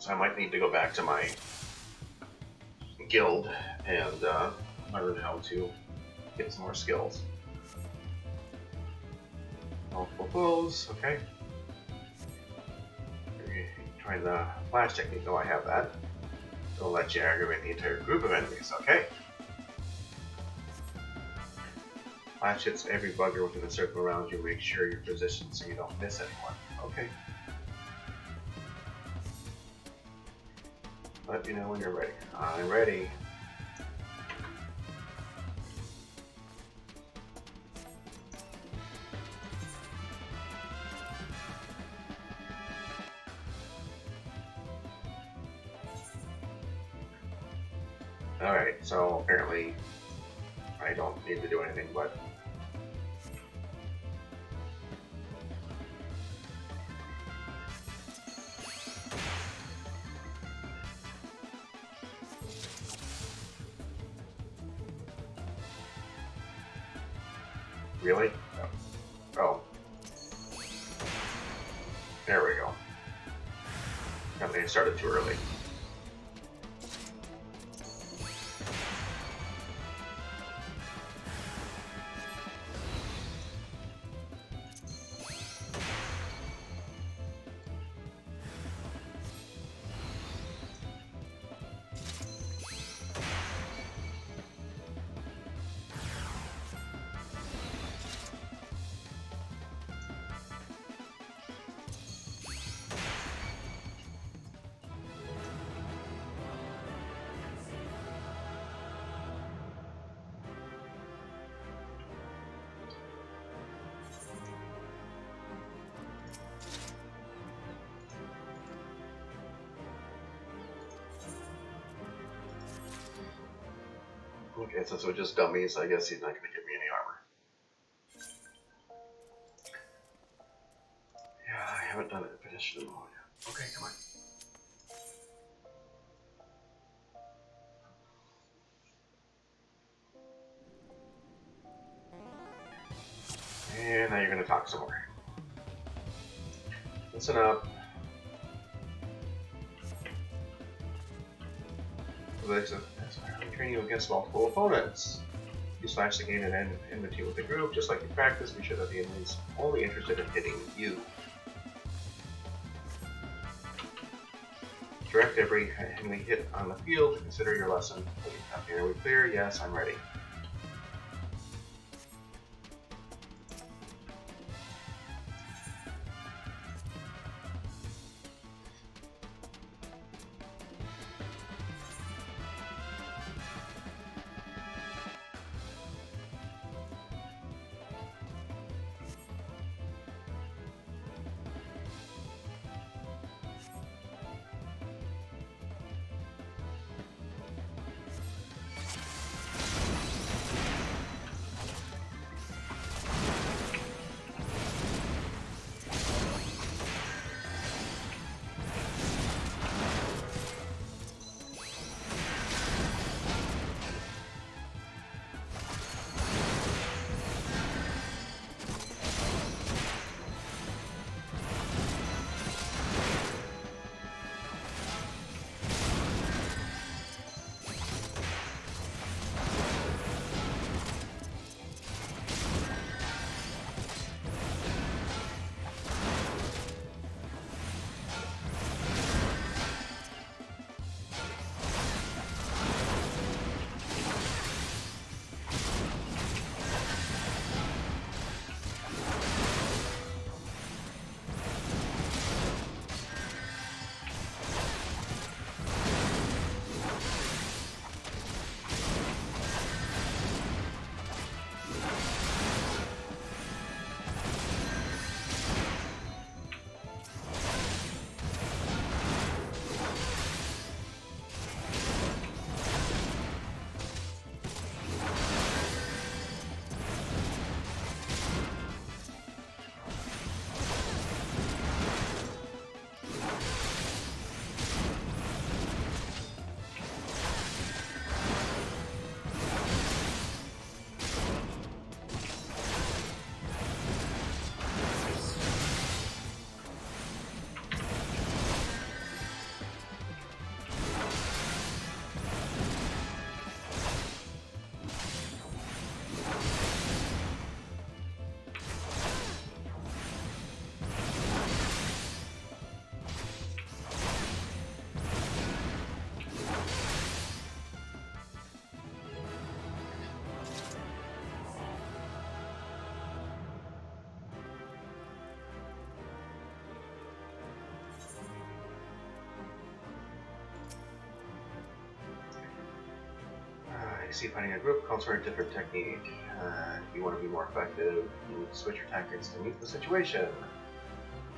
So I might need to go back to my guild and learn how to get some more skills. Multiple blows, okay. Try the flash technique, though I have that. It'll let you aggravate the entire group of enemies, okay. Flash hits every bugger within a circle around you, make sure you're positioned so you don't miss anyone, okay. Let me know when you're ready. I'm ready. Alright, so apparently I don't need to do anything but really? Oh. There we go. I think I started too early. Okay, since we're just dummies, I guess he's not going to give me any armor. Yeah, I haven't done it in Petition of Moya. Okay, come on. And now you're going to talk some more. Listen up. Training you against multiple opponents. You slash to gain an enmity with the group, just like you practice. Be sure that the enemy's only interested in hitting you. Direct every enemy hit on the field to consider your lesson. Are we clear? Yes, I'm ready. You see, finding a group calls for a different technique. If you want to be more effective, you need to switch your tactics to meet the situation.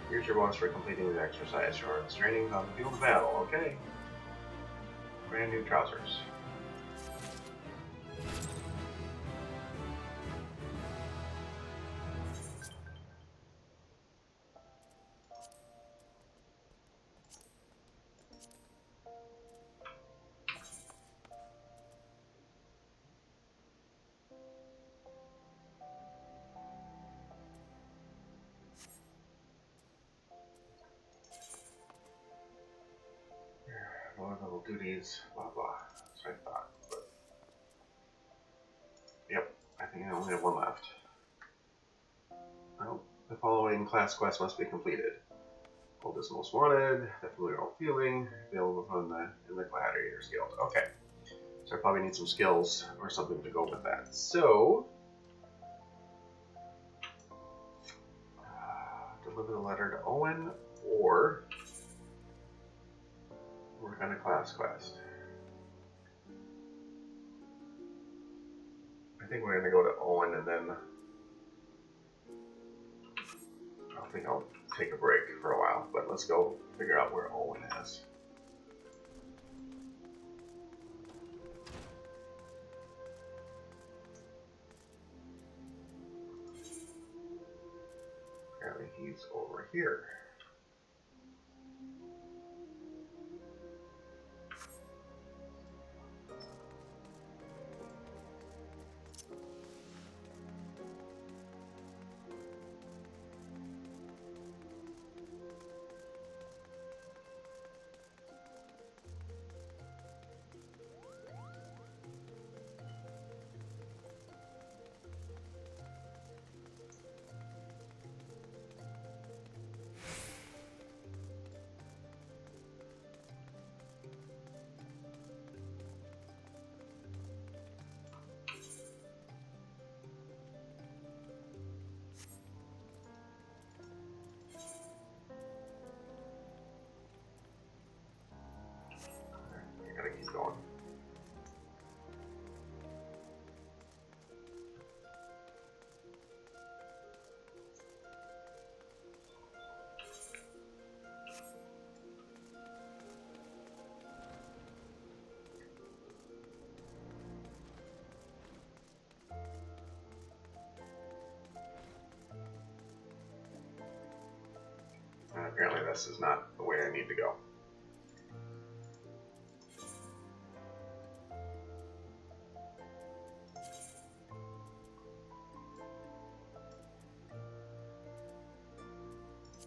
Here's your bonus for completing the exercise. Short trainings on the field of battle. Okay. Brand new trousers. Lower level duties, blah blah. That's what I thought. But yep, I think I only have one left. Well, the following class quest must be completed. Hold this most wanted, the familiar old feeling, available in the gladiator skills. Okay. So I probably need some skills or something to go with that. So deliver the letter to Owen or work on a class quest. I think we're going to go to Owen and then I think I'll take a break for a while, but let's go figure out where Owen is. Apparently he's over here. I gotta keep going. Apparently this is not the way I need to go.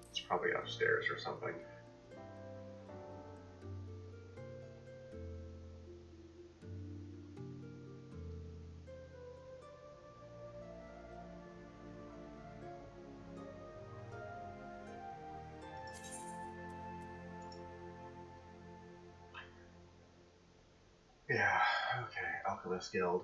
It's probably upstairs or something. Yeah, okay, Alchemist Guild.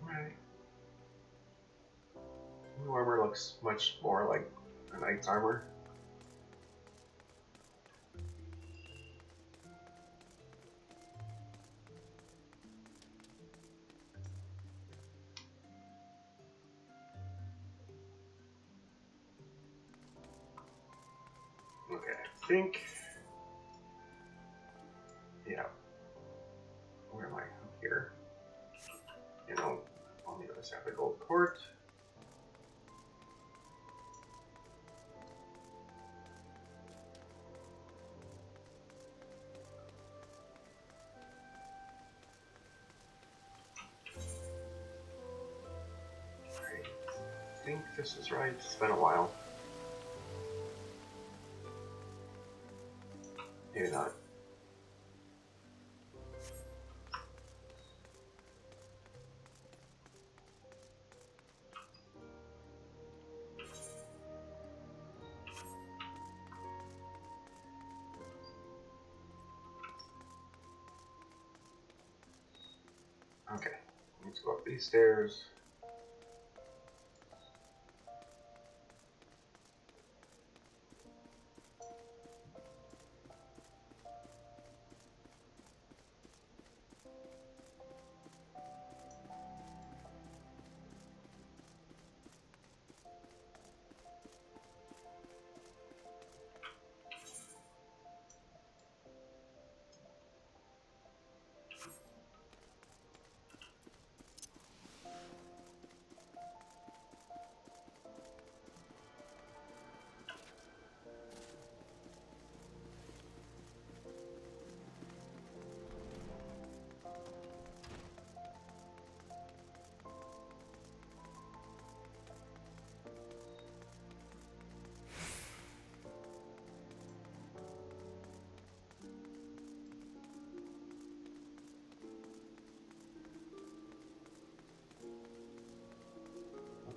Right. New armor looks much more like a knight's armor. Okay, I think. Yeah. Where am I? I'm here. You know, on the other side of the gold court. I think this is right. It's been a while. Maybe not. go up these stairs.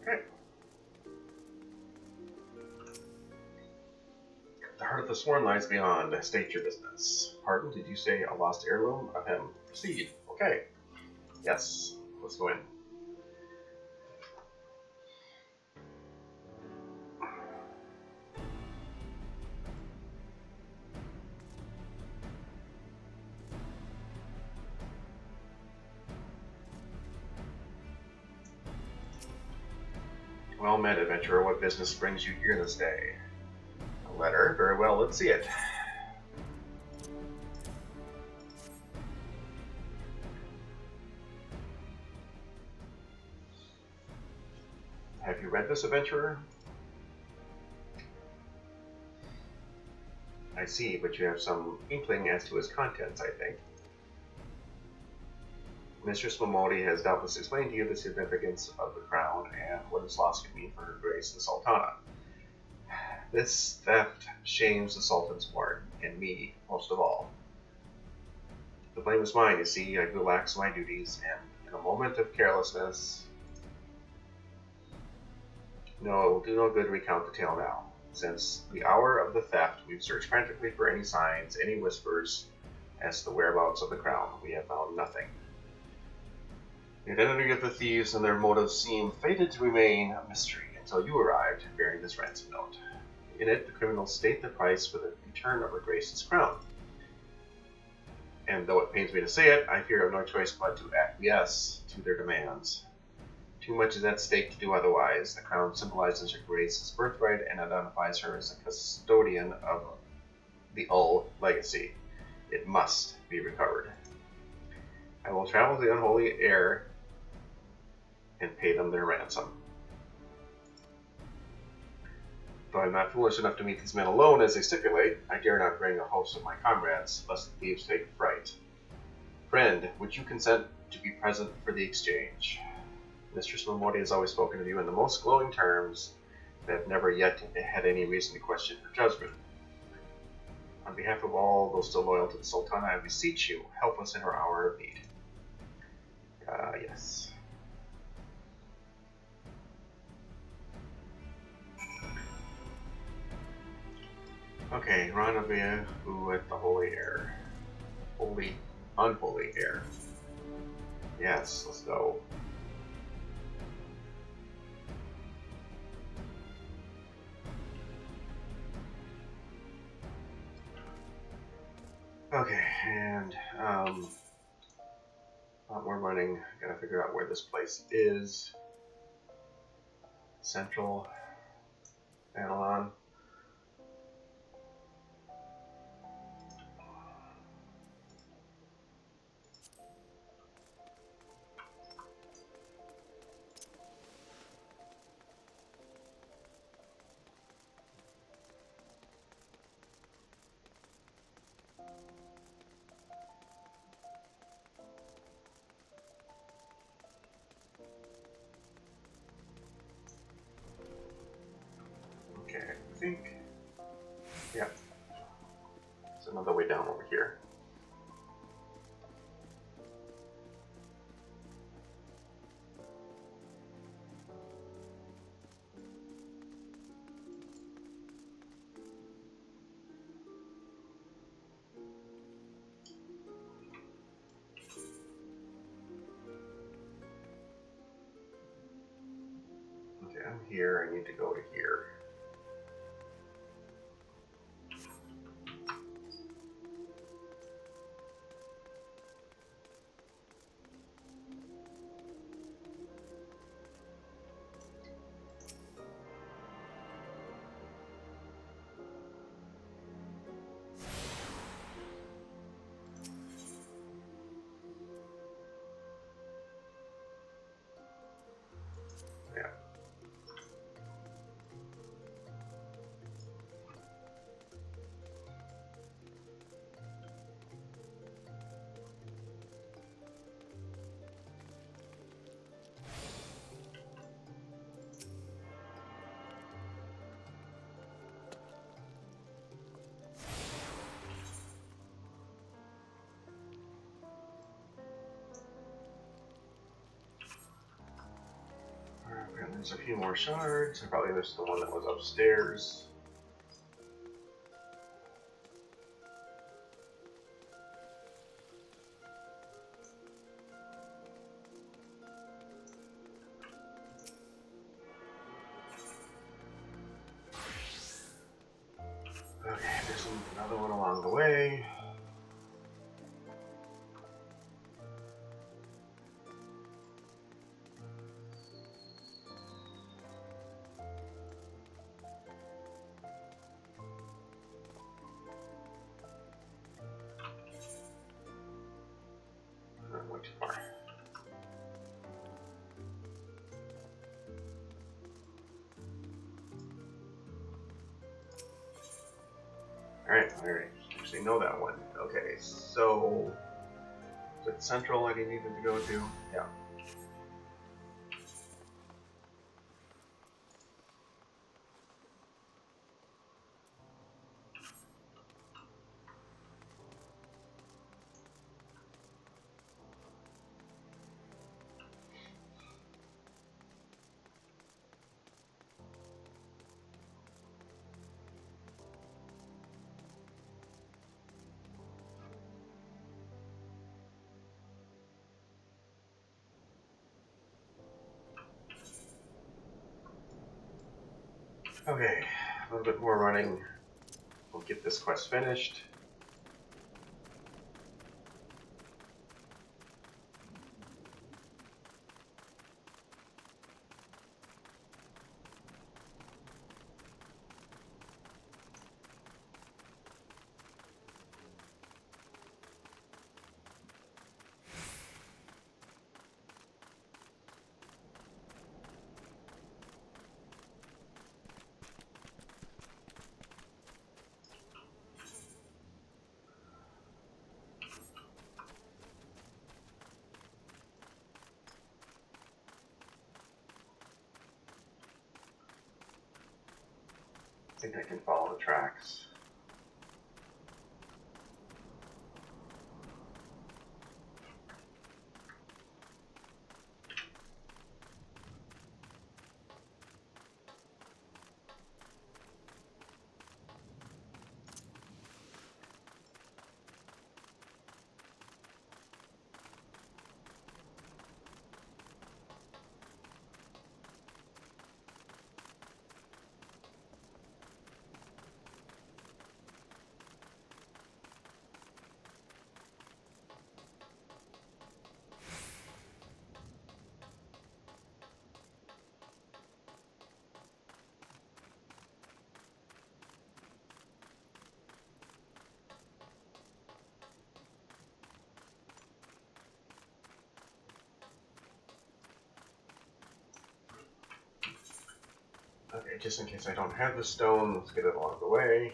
Okay. The heart of the sworn lies beyond. State your business. Pardon, did you say a lost heirloom? Of him. Proceed. Okay. Yes. Let's go in. Well met, adventurer. What business brings you here this day? A letter? Very well, let's see it. Have you read this, adventurer? I see, but you have some inkling as to its contents, I think. Mistress Momodi has doubtless explained to you the significance of the crown and what its loss could mean for Her Grace the Sultana. This theft shames the Sultan's court, and me most of all. The blame is mine, you see. I grew lax in my duties, and in a moment of carelessness... No, it will do no good to recount the tale now. Since the hour of the theft, we've searched frantically for any signs, any whispers as to the whereabouts of the crown. We have found nothing. The identity of the thieves and their motives seem fated to remain a mystery until you arrived bearing this ransom note. In it, the criminals state the price for the return of Her Grace's crown. And though it pains me to say it, I fear I have no choice but to acquiesce to their demands. Too much is at stake to do otherwise. The crown symbolizes Her Grace's birthright and identifies her as a custodian of the Ul legacy. It must be recovered. I will travel to the unholy heir and pay them their ransom. Though I am not foolish enough to meet these men alone as they stipulate, I dare not bring a host of my comrades, lest the thieves take fright. Friend, would you consent to be present for the exchange? Mistress Momodi has always spoken of you in the most glowing terms, and I have never yet had any reason to question her judgment. On behalf of all those still loyal to the Sultana, I beseech you, help us in her hour of need. Yes. Okay, rendezvous at the holy air. Holy, unholy air. Yes, let's go. Okay, and we're running. Gotta figure out where this place is. Central Avalon. Okay, I think, yeah, there's another way down over here. I'm here, I need to go to here. There's a few more shards. I probably missed the one that was upstairs. Okay, there's another one along the way. Not way too far. Alright, actually know that one. Okay, so is it central I needed to go to? Yeah. Okay, a little bit more running. We'll get this quest finished. I think I can follow the tracks. Okay, just in case I don't have the stone, let's get it along the way.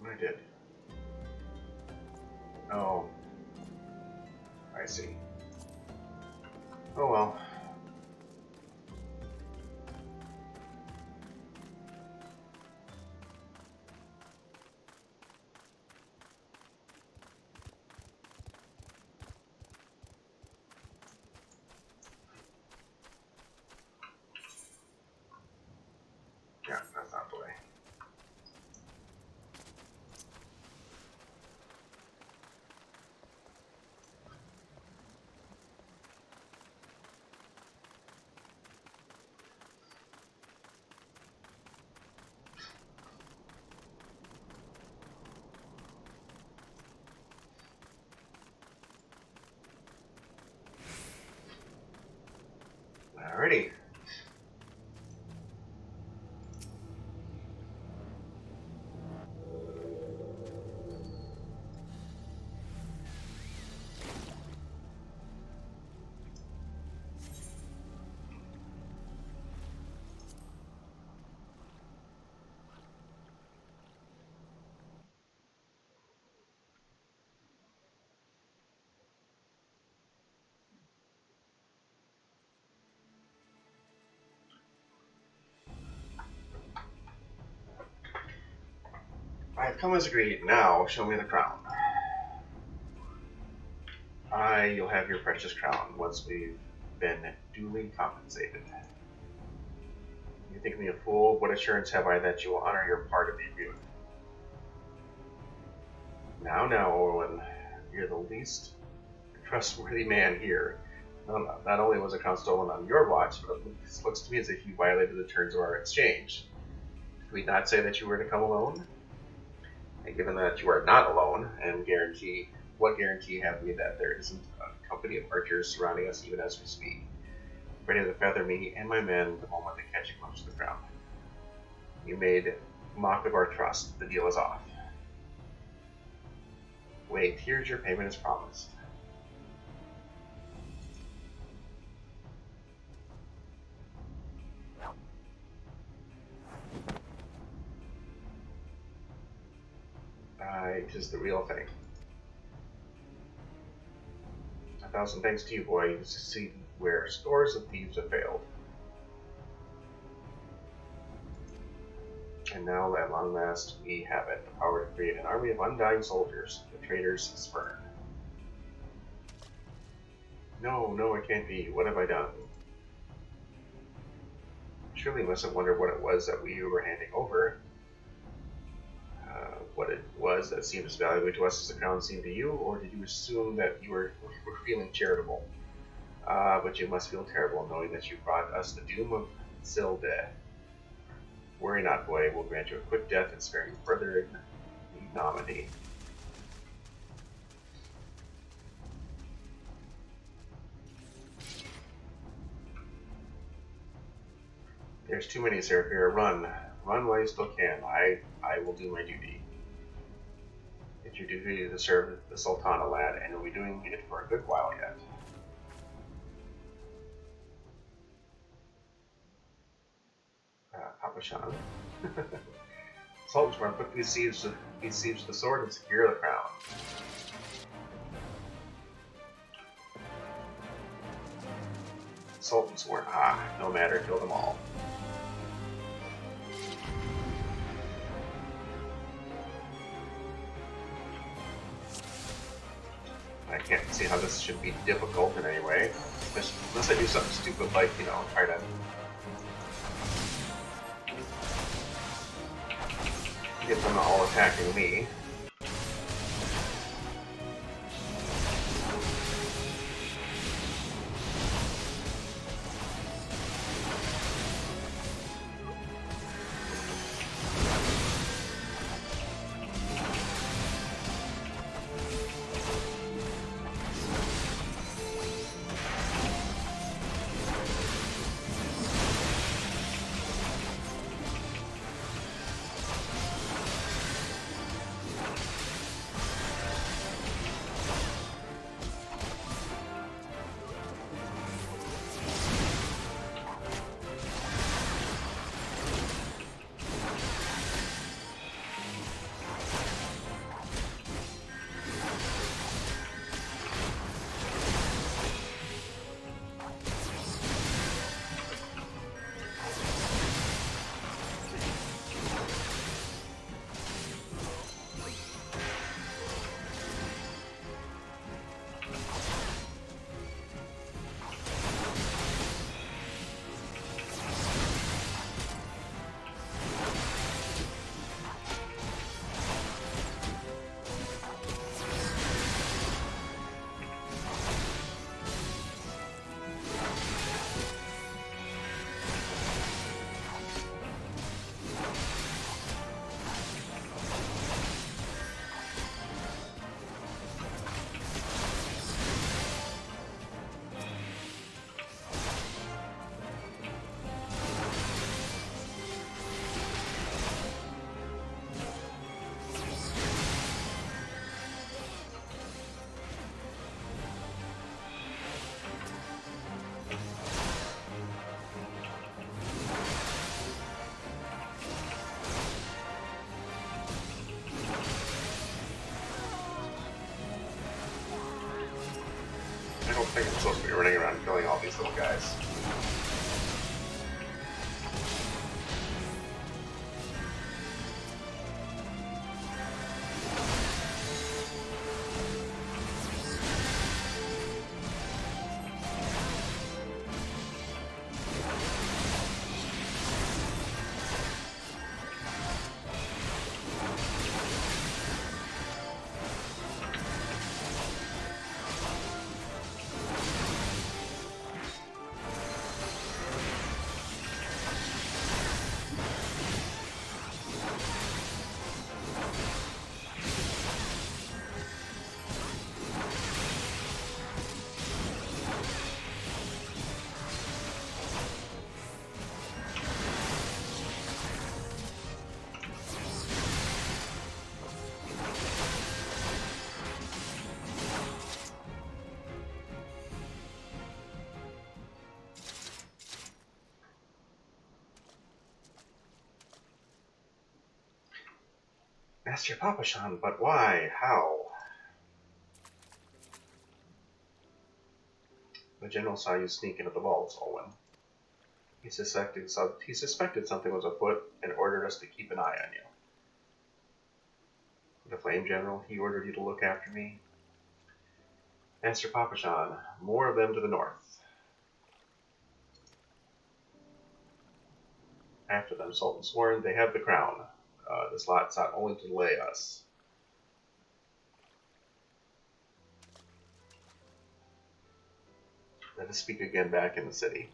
I did. Oh. I see. Oh well. Alrighty. I've come as agreed. Now, show me the crown. You'll have your precious crown once we've been duly compensated. You think me a fool? What assurance have I that you will honor your part of the agreement? Now, Owen, you're the least trustworthy man here. Not only was a crown stolen on your watch, but it looks to me as if you violated the terms of our exchange. Did we not say that you were to come alone? And given that you are not alone, what guarantee have we that there isn't a company of archers surrounding us even as we speak, ready to feather me and my men the moment they catch a glimpse of the ground? You made mock of our trust. The deal is off. Wait, here's your payment as promised. It is the real thing. 1,000 thanks to you, boy. You succeed where scores of thieves have failed. And now, at long last, we have it, the power to create an army of undying soldiers, the traitors spurn. No, it can't be. What have I done? Surely you must have wondered what it was that we were handing over. What it was that seemed as valuable to us as the crown seemed to you, or did you assume that you were feeling charitable? But you must feel terrible knowing that you brought us the doom of Silde. Worry not, boy. We'll grant you a quick death and spare you further ignominy. There's too many, Seraphira. Run while you still can. I will do my duty. It's your duty to serve the Sultana, lad, and you'll be doing it for a good while yet. Papa Shan. Sultan's run quickly seize the sword and secure the crown. Sultan's sworn. No matter, kill them all. I can't see how this should be difficult in any way. Unless I do something stupid like, try to get them all attacking me. think I'm supposed to be running around killing all these little guys. Master Papashan, but why? How? The general saw you sneak into the vaults, Olwen. He suspected something was afoot and ordered us to keep an eye on you. The Flame General, he ordered you to look after me. Master Papashan, more of them to the north. After them, Sultan Sworn, they have the crown. This lot sought only to delay us. Let us speak again back in the city.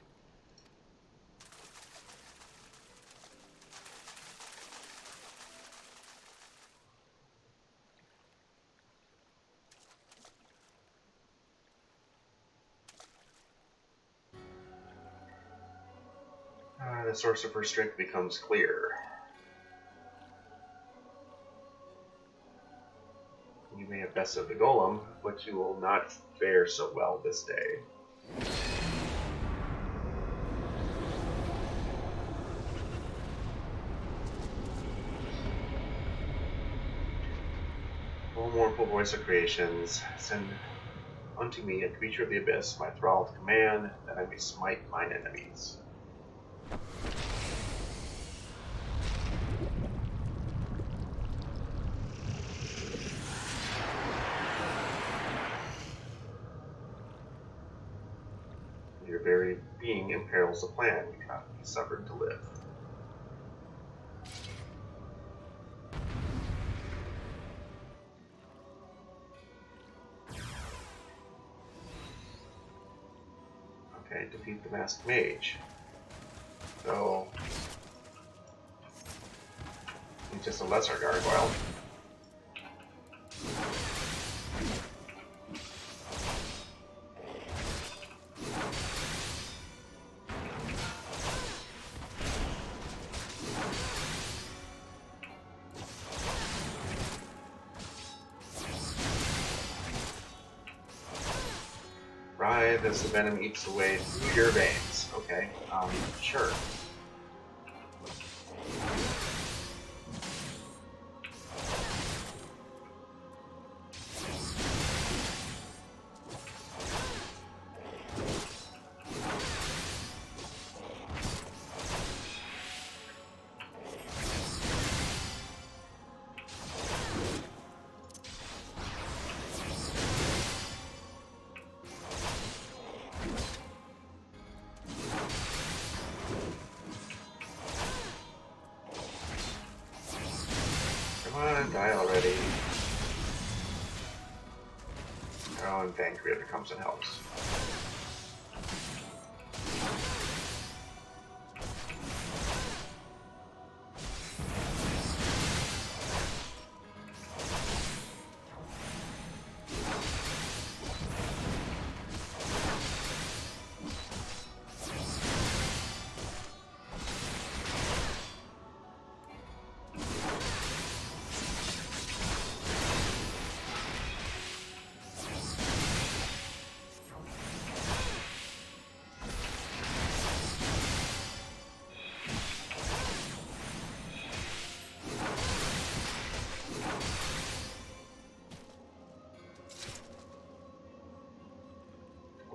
The source of her strength becomes clear. You may have bested the golem, but you will not fare so well this day. O mournful voice of creations, send unto me a creature of the abyss, my thrall to command, that I may smite mine enemies. Your very being imperils the plan. You cannot be suffered to live. Okay, defeat the masked mage. So he's just a lesser gargoyle. Writhe as the venom eats away through your veins. Okay, sure. Come on, die already. Oh, and Vancreator comes and helps.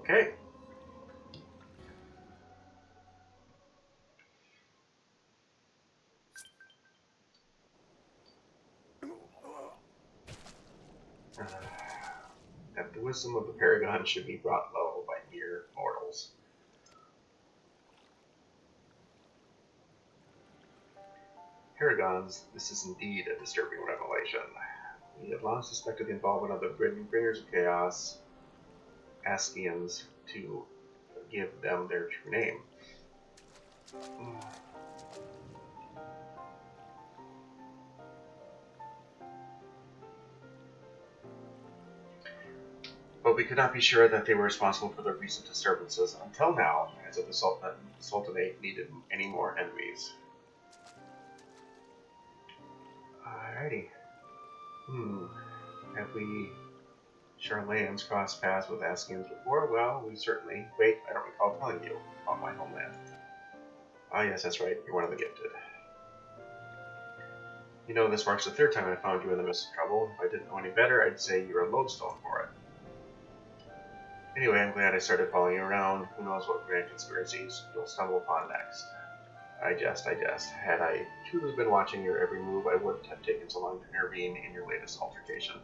Okay. That the wisdom of the Paragon should be brought low by mere mortals. Paragons, this is indeed a disturbing revelation. We have long suspected the involvement of the Bringers of Chaos, Askians, to give them their true name. But we could not be sure that they were responsible for the recent disturbances until now, as if the Sultanate needed any more enemies. Alrighty. Have we Charlans crossed paths with Askians before? Well, we certainly... Wait, I don't recall telling you about my homeland. Ah, yes, that's right. You're one of the gifted. You know, this marks the third time I found you in the midst of trouble. If I didn't know any better, I'd say you're a lodestone for it. Anyway, I'm glad I started following you around. Who knows what grand conspiracies you'll stumble upon next. I jest. Had I truly been watching your every move, I wouldn't have taken so long to intervene in your latest altercation.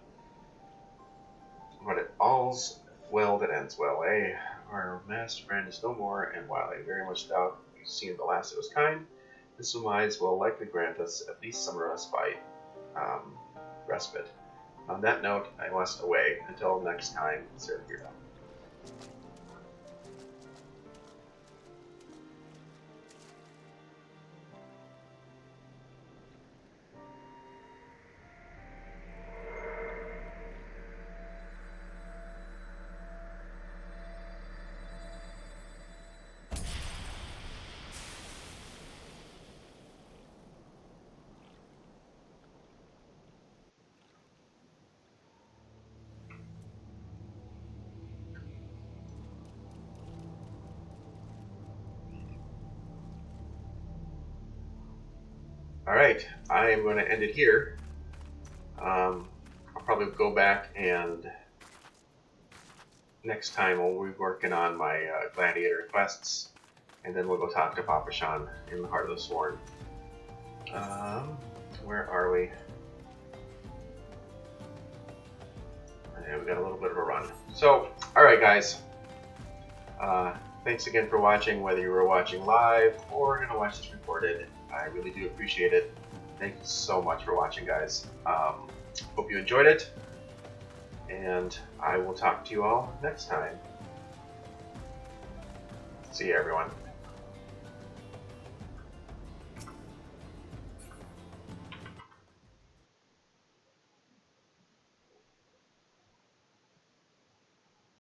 But it all's well that ends well, eh? Our master friend is no more, and while I very much doubt you've seen the last of his kind, this demise will likely grant us at least some respite. On that note, I must away. Until next time, Seraphira. Alright, I am going to end it here. I'll probably go back and next time we'll be working on my gladiator quests, and then we'll go talk to Papa Shan in the Heart of the Sworn. Where are we? Yeah, we got a little bit of a run. So, alright guys. Thanks again for watching, whether you were watching live or going to watch this recorded. I really do appreciate it. Thank you so much for watching, guys. Hope you enjoyed it, and I will talk to you all next time. See you, everyone.